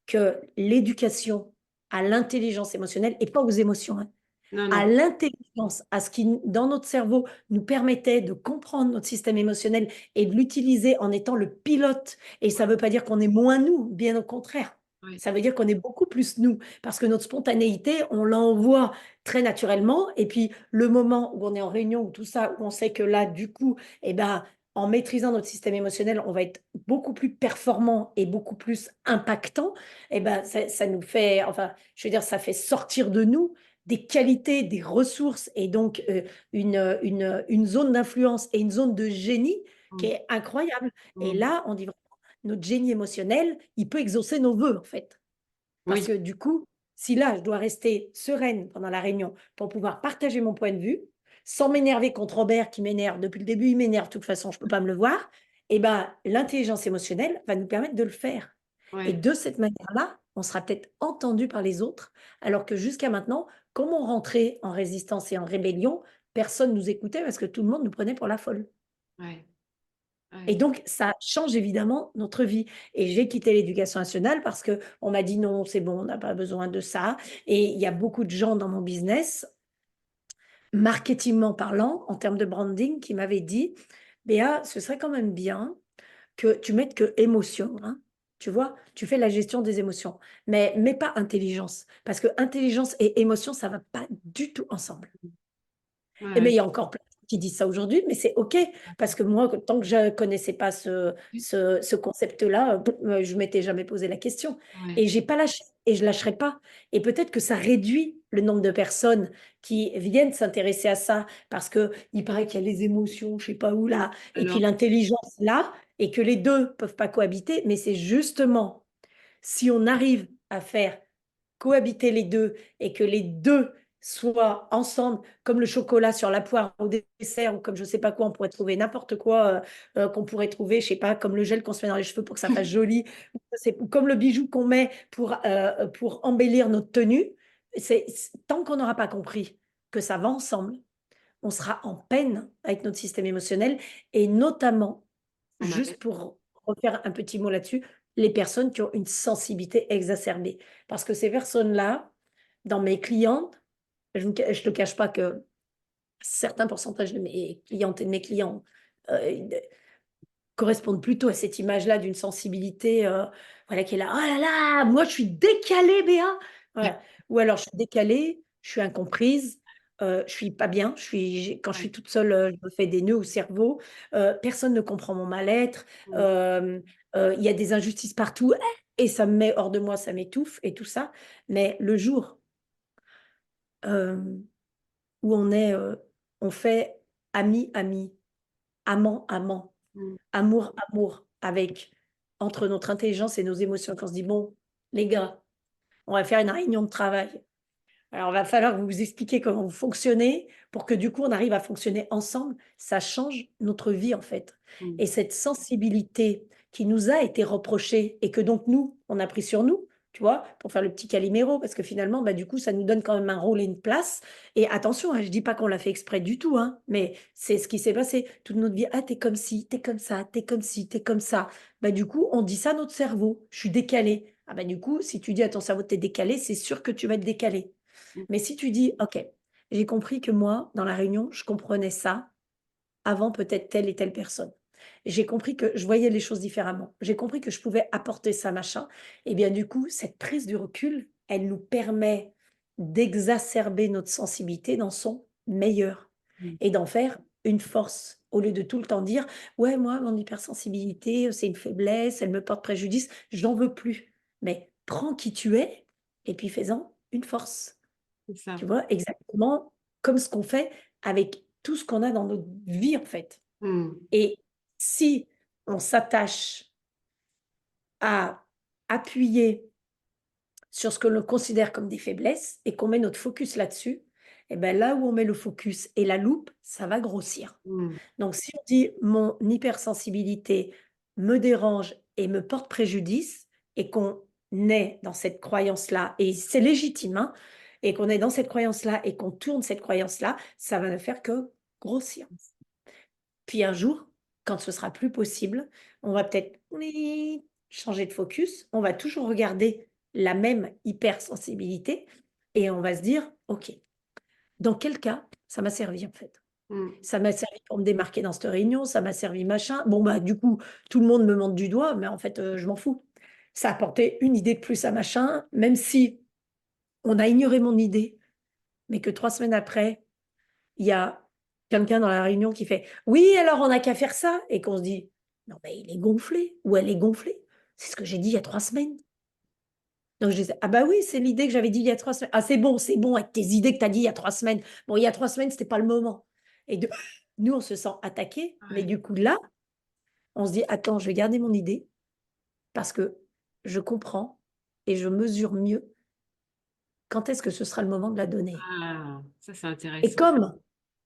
que l'éducation à l'intelligence émotionnelle et pas aux émotions, hein, Non, à non. l'intelligence, à ce qui, dans notre cerveau, nous permettait de comprendre notre système émotionnel et de l'utiliser en étant le pilote. Et ça ne veut pas dire qu'on est moins nous, bien au contraire. Ouais. Ça veut dire qu'on est beaucoup plus nous, parce que notre spontanéité, on l'envoie très naturellement. Et puis, le moment où on est en réunion ou tout ça, où on sait que là, du coup, eh ben, en maîtrisant notre système émotionnel, on va être beaucoup plus performant et beaucoup plus impactant. Eh ben, ça nous fait, enfin, je veux dire, ça fait sortir de nous des qualités, des ressources et donc une zone d'influence et une zone de génie qui Mmh. est incroyable. Et Mmh. là, on dit vraiment, notre génie émotionnel, il peut exaucer nos vœux, en fait. Parce Oui. que du coup, si là, je dois rester sereine pendant la réunion pour pouvoir partager mon point de vue, sans m'énerver contre Robert qui m'énerve depuis le début, il m'énerve, de toute façon, je ne peux pas me le voir, et ben, l'intelligence émotionnelle va nous permettre de le faire. Et Ouais. de cette manière-là, on sera peut-être entendu par les autres, alors que jusqu'à maintenant, comme on rentrait en résistance et en rébellion, personne ne nous écoutait parce que tout le monde nous prenait pour la folle. Ouais. Et Ouais. donc, ça change évidemment notre vie. Et j'ai quitté l'éducation nationale parce que on m'a dit: «Non, c'est bon, on n'a pas besoin de ça» et il y a beaucoup de gens dans mon business, marketingment parlant, en termes de branding, qui m'avaient dit: «Béa, ce serait quand même bien que tu mettes que émotion, hein, tu vois? Tu fais la gestion des émotions, mais pas intelligence, parce que intelligence et émotion, ça va pas du tout ensemble». Ouais, Et mais ouais. il y a encore plein de gens qui disent ça aujourd'hui, mais c'est OK parce que moi, tant que je connaissais pas ce concept-là, je m'étais jamais posé la question Ouais. et j'ai pas lâché et je lâcherai pas et peut-être que ça réduit le nombre de personnes qui viennent s'intéresser à ça parce qu'il paraît qu'il y a les émotions, je sais pas où là et puis Alors l'intelligence là et que les 2 peuvent pas cohabiter, mais c'est justement si on arrive à faire cohabiter les 2 et que les 2 soient ensemble, comme le chocolat sur la poire au dessert ou comme je sais pas quoi, on pourrait trouver n'importe quoi, qu'on pourrait trouver, je sais pas, comme le gel qu'on se met dans les cheveux pour que ça fasse joli, ou comme le bijou qu'on met pour embellir notre tenue. Tant qu'on n'aura pas compris que ça va ensemble, on sera en peine avec notre système émotionnel et notamment, on avait juste pour refaire un petit mot là-dessus, les personnes qui ont une sensibilité exacerbée. Parce que ces personnes-là, dans mes clientes, je ne te cache pas que certains pourcentages de mes clientes et de mes clients Ils correspondent plutôt à cette image-là d'une sensibilité, voilà, qui est là: «Oh là là, moi je suis décalée Béa!» voilà. Ou alors: «Je suis décalée, je suis incomprise, je suis pas bien, quand je Ouais. suis toute seule, je me fais des nœuds au cerveau, personne ne comprend mon mal-être, Mmh. il y a des injustices partout, et ça me met hors de moi, ça m'étouffe» et tout ça. Mais le jour, hem, où on fait ami, ami, amant, amant, Mmh. amour, amour, avec entre notre intelligence et nos émotions, qu'on se dit: «Bon, les gars, on va faire une réunion de travail. Alors, il va falloir que vous vous expliquiez comment vous fonctionnez pour que, du coup, on arrive à fonctionner ensemble». Ça change notre vie, en fait, Mmh. et cette sensibilité qui nous a été reprochée et que donc nous, on a pris sur nous, tu vois? Pour faire le petit Calimero, parce que finalement, bah, du coup, ça nous donne quand même un rôle et une place, et attention, hein, je dis pas qu'on l'a fait exprès du tout, hein, mais c'est ce qui s'est passé toute notre vie: «Ah, tu es comme ci, tu es comme ça, tu es comme ci, tu es comme ça». Bah, du coup, on dit ça à notre cerveau: «Je suis décalé». Ah bah, du coup, si tu dis à ton cerveau: «Tu es décalé», c'est sûr que tu vas être décalé. Mmh. Mais si tu dis: «OK, j'ai compris que moi, dans la réunion, je comprenais ça avant peut-être telle et telle personne. J'ai compris que je voyais les choses différemment. J'ai compris que je pouvais apporter ça, machin», et bien, du coup, cette prise du recul, elle nous permet d'exacerber notre sensibilité dans son meilleur Mmh. et d'en faire une force. Au lieu de tout le temps dire: «Ouais, moi, mon hypersensibilité, c'est une faiblesse, elle me porte préjudice, j'en veux plus». Mais prends qui tu es et puis fais-en une force. C'est ça. Tu vois? Exactement comme ce qu'on fait avec tout ce qu'on a dans notre vie, en fait, Mmh. et si on s'attache à appuyer sur ce que l'on considère comme des faiblesses et qu'on met notre focus là-dessus, et ben, là où on met le focus et la loupe, ça va grossir. Mmh. Donc si on dit: «Mon hypersensibilité me dérange et me porte préjudice», et qu'on est dans cette croyance-là, et c'est légitime, hein, et qu'on est dans cette croyance-là et qu'on tourne cette croyance-là, ça va ne faire que grossir. Puis un jour, quand ce sera plus possible, on va peut-être changer de focus, on va toujours regarder la même hypersensibilité et on va se dire: «OK, dans quel cas ça m'a servi, en fait?» Mmh. Ça m'a servi pour me démarquer dans cette réunion, ça m'a servi machin. Bon, bah, du coup, tout le monde me montre du doigt, mais en fait, je m'en fous. Ça a apporté une idée de plus à machin, même si on a ignoré mon idée, mais que 3 semaines après, il y a quelqu'un dans la réunion qui fait: «Oui, alors on n'a qu'à faire ça», et qu'on se dit: «Non, mais il est gonflé ou elle est gonflée. C'est ce que j'ai dit il y a 3 semaines». Donc je disais: «Ah bah oui, c'est l'idée que j'avais dit il y a 3 semaines». «Ah c'est bon avec tes idées que tu as dit il y a 3 semaines. Bon, il y a 3 semaines, c'était pas le moment», et de nous, on se sent attaqués, mais Ouais. du coup là, on se dit: «Attends, je vais garder mon idée parce que je comprends et je mesure mieux quand est-ce que ce sera le moment de la donner», Ah, ça, c'est et intéressant. comme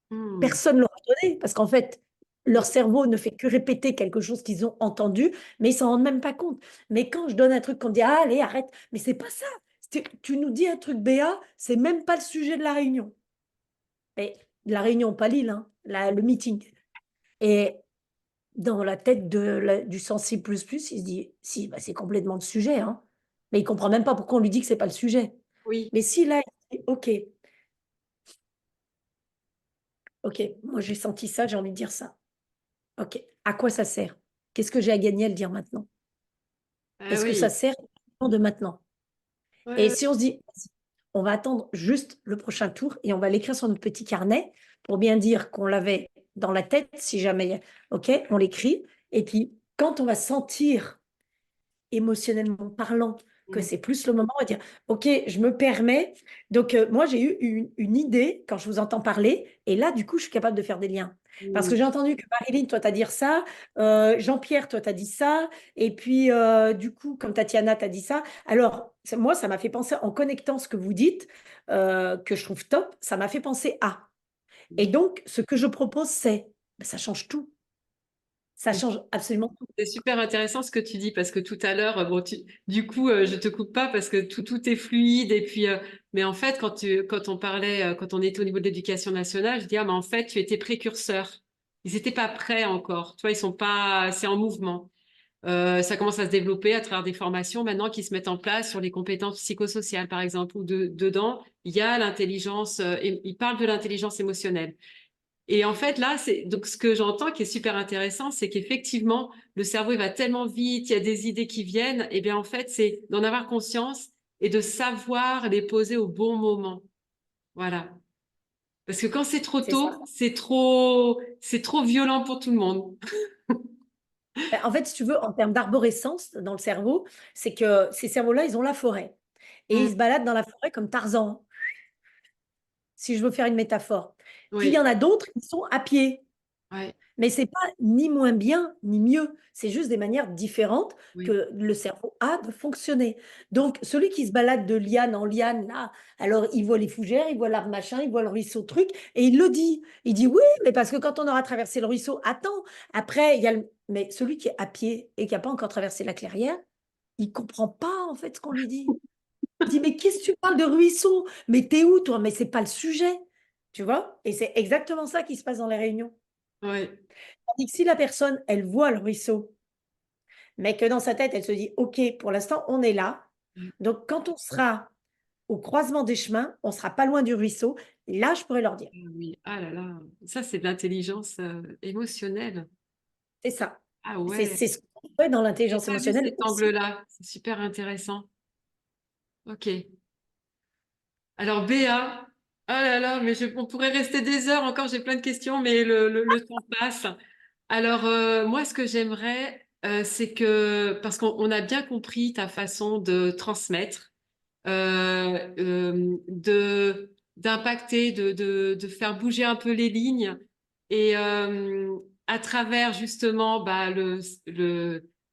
Mmh. personne leur a donné, parce qu'en fait, leur cerveau ne fait que répéter quelque chose qu'ils ont entendu, mais ils s'en rendent même pas compte. Mais quand je donne un truc qu'on dit: «Ah allez, arrête», mais c'est pas ça. Tu nous dis un truc béat, c'est même pas le sujet de la réunion. Et de la réunion, pas Lille, hein, la le meeting, et dans la tête du sensible plus plus, il se dit: «Si, bah, c'est complètement le sujet, hein», mais il comprend même pas pourquoi on lui dit que c'est pas le sujet. Oui. Mais si là, il dit: «OK, OK, moi j'ai senti ça, j'ai envie de dire ça. OK, à quoi ça sert? Qu'est-ce que j'ai à gagner à le dire maintenant? Ah Est-ce que ça oui. sert de maintenant?» Ouais, Et ouais. si on se dit: «Vas-y, on va attendre juste le prochain tour et on va l'écrire sur notre petit carnet pour bien dire qu'on l'avait dans la tête si jamais, OK, on l'écrit, et puis quand on va sentir émotionnellement parlant, que Mmh. c'est plus le moment, on va dire: «OK, je me permets». Donc moi, j'ai eu une idée quand je vous entends parler, et là, du coup, je suis capable de faire des liens. Parce Mmh. que j'ai entendu que Marilyn, toi, tu as dit ça, Jean-Pierre, toi, tu as dit ça, et puis, du coup, comme Tatiana, tu as dit ça. Alors, moi, ça m'a fait penser, en connectant ce que vous dites, que je trouve top, ça m'a fait penser à. Et donc, ce que je propose, c'est, bah, ça change tout. Ça C'est change absolument tout. c'est super intéressant ce que tu dis parce que tout à l'heure, bon, du coup, je te coupe pas parce que tout est fluide et puis, mais en fait, quand on parlait, quand on était au niveau de l'éducation nationale, je dis, ah, mais en fait, tu étais précurseur. Ils n'étaient pas prêts encore. Tu vois, ils sont pas, c'est en mouvement. Ça commence à se développer à travers des formations maintenant qui se mettent en place sur les compétences psychosociales, par exemple, où dedans, il y a l'intelligence, et ils parlent de l'intelligence émotionnelle. Et en fait, là, c'est donc ce que j'entends qui est super intéressant, c'est qu'effectivement, le cerveau, il va tellement vite, il y a des idées qui viennent. Et bien, en fait, c'est d'en avoir conscience et de savoir les poser au bon moment. Voilà. Parce que quand c'est trop C'est ça. tôt, c'est trop violent pour tout le monde. Bah, en fait, si tu veux, en termes d'arborescence dans le cerveau, c'est que ces cerveaux-là, ils ont la forêt et ils se Mm. baladent dans la forêt comme Tarzan, si je veux faire une métaphore. Puis il y Oui, en a d'autres qui sont à pied. ouais, Mais c'est pas ni moins bien ni mieux, c'est juste des manières différentes oui. que le cerveau a de fonctionner. Donc celui qui se balade de liane en liane là, alors il voit les fougères, il voit l'arbre machin, il voit le ruisseau truc et il le dit. Il dit oui, mais parce que quand on aura traversé le ruisseau, attends, après il y a le... Mais celui qui est à pied et qui n'a pas encore traversé la clairière, il comprend pas en fait ce qu'on lui dit. Il dit mais qu'est-ce que tu parles de ruisseau? Mais t'es où toi? Mais c'est pas le sujet. Tu vois? Et c'est exactement ça qui se passe dans les réunions. Ouais. Tandis que si la personne, elle voit le ruisseau, mais que dans sa tête, elle se dit, OK, pour l'instant, on est là. Donc, quand on sera au croisement des chemins, on sera pas loin du ruisseau. Là, je pourrais leur dire. Ah oui, ah là là, ça c'est de l'intelligence émotionnelle. C'est ça. Ah C'est ouais, c'est ce qu'on fait dans j'ai l'intelligence pas vu émotionnelle cet aussi. angle-là, c'est super intéressant. Ok. Alors Béa, ah là là, mais on pourrait rester des heures encore, j'ai plein de questions, mais le temps passe. Alors moi, ce que j'aimerais, c'est que, parce qu'on a bien compris ta façon de transmettre, d'impacter, de faire bouger un peu les lignes et à travers justement bah,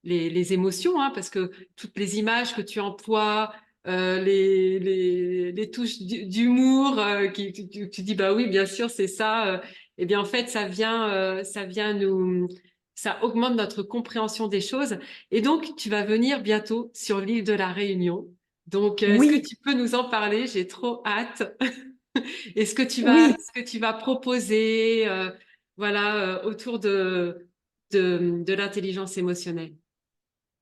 les émotions, hein, parce que toutes les images que tu emploies, les touches d'humour, tu dis bah oui, bien sûr, c'est ça. Eh bien en fait, ça vient ça augmente notre compréhension des choses. Et donc, tu vas venir bientôt sur l'île de la Réunion. Donc, est-ce que Oui, tu peux nous en parler? J'ai trop hâte. Et oui. ce que tu vas proposer, voilà, autour de l'intelligence émotionnelle.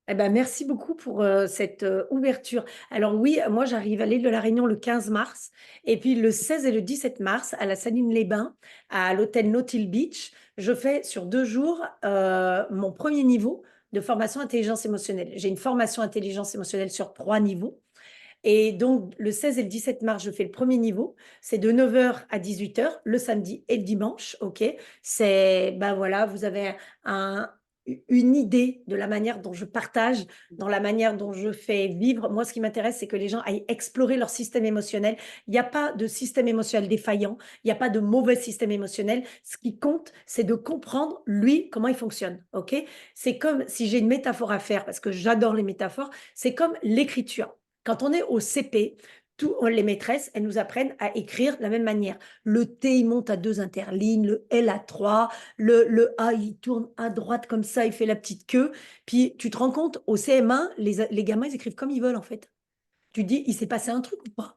Eh ben, merci beaucoup pour cette ouverture. Alors oui, moi j'arrive à l'île de la Réunion le 15 mars et puis le 16 et le 17 mars à la Saline-les-Bains, à l'hôtel Nautil Beach, je fais sur 2 jours mon premier niveau de formation intelligence émotionnelle. J'ai une formation intelligence émotionnelle sur 3 niveaux. Et donc, le 16 et le 17 mars, je fais le premier niveau. C'est de 9 h à 18 h, le samedi et le dimanche. OK. C'est, ben voilà, vous avez une idée de la manière dont je partage, dans la manière dont je fais vivre. Moi, ce qui m'intéresse, c'est que les gens aillent explorer leur système émotionnel. Il n'y a pas de système émotionnel défaillant. Il n'y a pas de mauvais système émotionnel. Ce qui compte, c'est de comprendre, lui, comment il fonctionne. OK. C'est comme si j'ai une métaphore à faire, parce que j'adore les métaphores, c'est comme l'écriture. Quand on est au CP, les maîtresses, elles nous apprennent à écrire de la même manière. Le T, il monte à 2 interlignes, le L à 3, le A, il tourne à droite comme ça, il fait la petite queue. Puis tu te rends compte, au CM1, les gamins, ils écrivent comme ils veulent en fait. Tu te dis, il s'est passé un truc ou pas?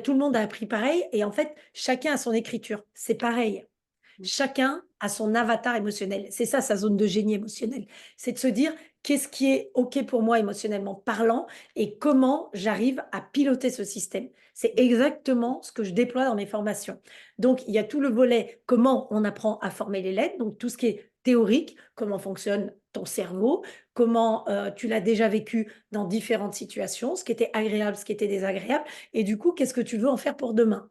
Tout le monde a appris pareil et en fait, chacun a son écriture. C'est pareil. Chacun a son avatar émotionnel. C'est ça sa zone de génie émotionnel. C'est de se dire qu'est-ce qui est OK pour moi émotionnellement parlant et comment j'arrive à piloter ce système. C'est exactement ce que je déploie dans mes formations. Donc, il y a tout le volet comment on apprend à former les lettres, donc tout ce qui est théorique, comment fonctionne ton cerveau, comment tu l'as déjà vécu dans différentes situations, ce qui était agréable, ce qui était désagréable, et du coup, qu'est-ce que tu veux en faire pour demain.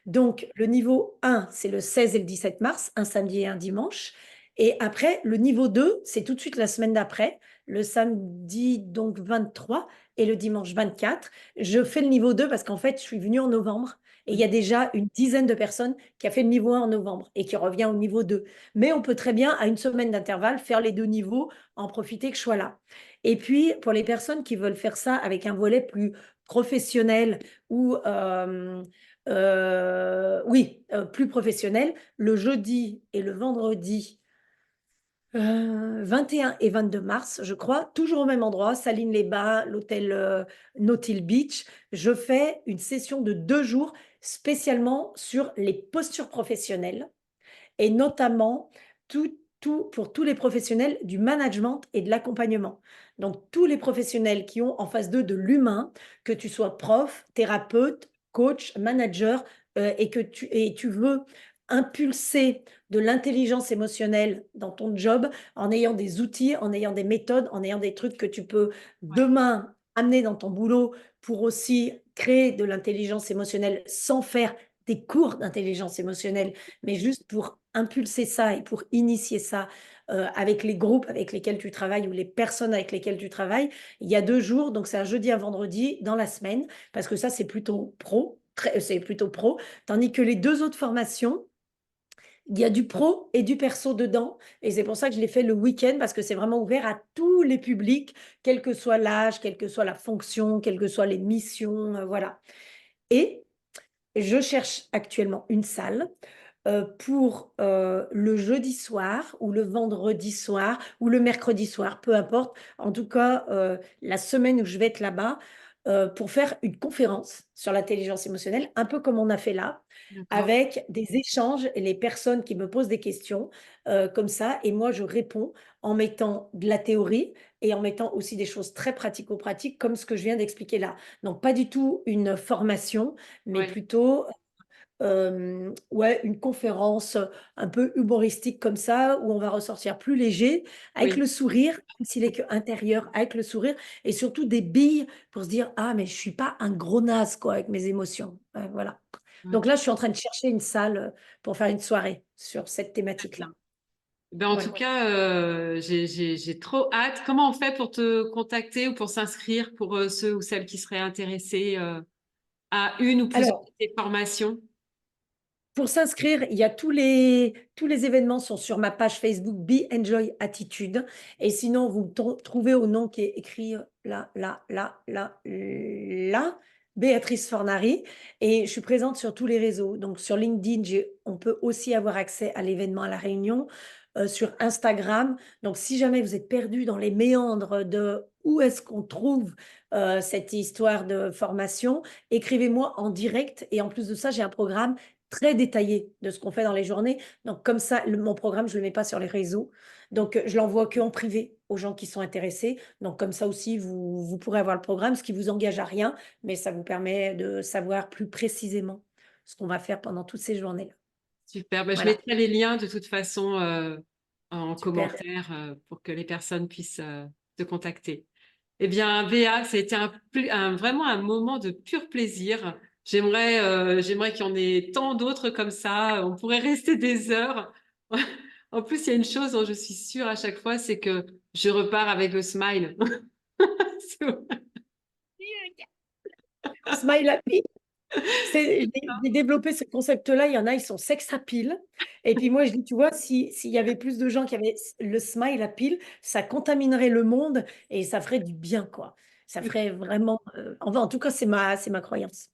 Donc, le niveau 1, c'est le 16 et le 17 mars, un samedi et un dimanche. Et après, le niveau 2, c'est tout de suite la semaine d'après, le samedi donc 23 et le dimanche 24. Je fais le niveau 2 parce qu'en fait, je suis venue en novembre et il y a déjà une dizaine de personnes qui a fait le niveau 1 en novembre et qui revient au niveau 2. Mais on peut très bien, à une semaine d'intervalle, faire les 2 niveaux, en profiter que je sois là. Et puis, pour les personnes qui veulent faire ça avec un volet plus professionnel ou oui, plus professionnel, le jeudi et le vendredi 21 et 22 mars, je crois, toujours au même endroit, Saline-les-Bains, l'hôtel Nautil Beach. Je fais une session de 2 jours spécialement sur les postures professionnelles et notamment pour tous les professionnels du management et de l'accompagnement. Donc, tous les professionnels qui ont en face d'eux de l'humain, que tu sois prof, thérapeute, coach, manager, et que tu veux impulser de l'intelligence émotionnelle dans ton job en ayant des outils, en ayant des méthodes, en ayant des trucs que tu peux Ouais, demain amener dans ton boulot pour aussi créer de l'intelligence émotionnelle sans faire des cours d'intelligence émotionnelle, mais juste pour impulser ça et pour initier ça avec les groupes avec lesquels tu travailles ou les personnes avec lesquelles tu travailles. Il y a 2 jours, donc c'est un jeudi, un vendredi dans la semaine, parce que ça, c'est plutôt pro, c'est plutôt pro, tandis que les 2 autres formations, il y a du pro et du perso dedans. Et c'est pour ça que je l'ai fait le week-end, parce que c'est vraiment ouvert à tous les publics, quel que soit l'âge, quelle que soit la fonction, quelles que soient les missions, voilà. Et je cherche actuellement une salle pour le jeudi soir ou le vendredi soir ou le mercredi soir, peu importe. En tout cas, la semaine où je vais être là-bas pour faire une conférence sur l'intelligence émotionnelle, un peu comme on a fait là, d'accord. avec des échanges et les personnes qui me posent des questions comme ça. Et moi, je réponds en mettant de la théorie et en mettant aussi des choses très pratico-pratiques comme ce que je viens d'expliquer là. Donc, pas du tout une formation, mais Ouais, plutôt ouais, une conférence un peu humoristique comme ça, où on va ressortir plus léger, avec oui, le sourire, même s'il est que intérieur, avec le sourire, et surtout des billes pour se dire: «Ah mais je suis pas un gros naze quoi avec mes émotions». Ouais, voilà. ouais, Donc là, je suis en train de chercher une salle, pour faire une soirée sur cette très bien. thématique-là. Ben, en tout Voilà. cas, j'ai trop hâte. Comment on fait pour te contacter ou pour s'inscrire pour ceux ou celles qui seraient intéressés à une ou plusieurs Alors, de tes formations? pour s'inscrire, il y a tous les événements sont sur ma page Facebook Be Enjoy Attitude, et sinon vous me trouvez au nom qui est écrit, là, Béatrice Fornari, et je suis présente sur tous les réseaux. Donc sur LinkedIn, on peut aussi avoir accès à l'événement, à la réunion, sur Instagram. Donc si jamais vous êtes perdu dans les méandres de où est-ce qu'on trouve, cette histoire de formation, écrivez-moi en direct, et en plus de ça, j'ai un programme très détaillé de ce qu'on fait dans les journées. Donc comme ça, mon programme, je ne le mets pas sur les réseaux. Donc je l'envoie qu'en privé aux gens qui sont intéressés. Donc comme ça aussi, vous pourrez avoir le programme, ce qui vous engage à rien, mais ça vous permet de savoir plus précisément ce qu'on va faire pendant toutes ces journées-là. Super. Ben, je Voilà, mettrai les liens de toute façon en super. commentaire pour que les personnes puissent te contacter. Eh bien, Béa, ça a été vraiment un moment de pur plaisir. J'aimerais qu'il y en ait tant d'autres comme ça. On pourrait rester des heures. En plus, il y a une chose dont je suis sûre à chaque fois, c'est que je repars avec le smile. Smile happy. J'ai développé ce concept-là. Il y en a, ils sont sex appeal. Et puis moi, je dis, tu vois, s'il y avait plus de gens qui avaient le smile appeal, ça contaminerait le monde et ça ferait du bien, quoi. Ça ferait vraiment. Enfin, en tout cas, c'est ma croyance.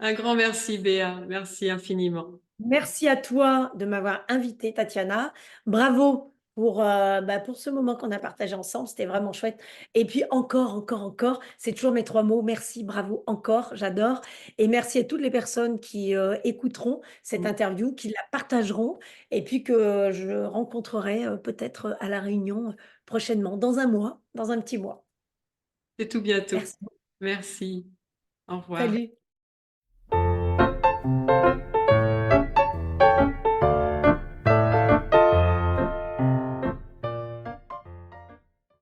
Un grand merci, Béa. Merci infiniment. Merci à toi de m'avoir invitée, Tatiana. Bravo pour ce moment qu'on a partagé ensemble. C'était vraiment chouette. Et puis encore, encore, encore, c'est toujours mes 3 mots. Merci, bravo, encore, j'adore. Et merci à toutes les personnes qui écouteront cette interview, qui la partageront, et puis que je rencontrerai peut-être à la réunion prochainement, dans un mois, dans un petit mois. C'est tout bientôt. Merci. Merci. Au revoir. Salut.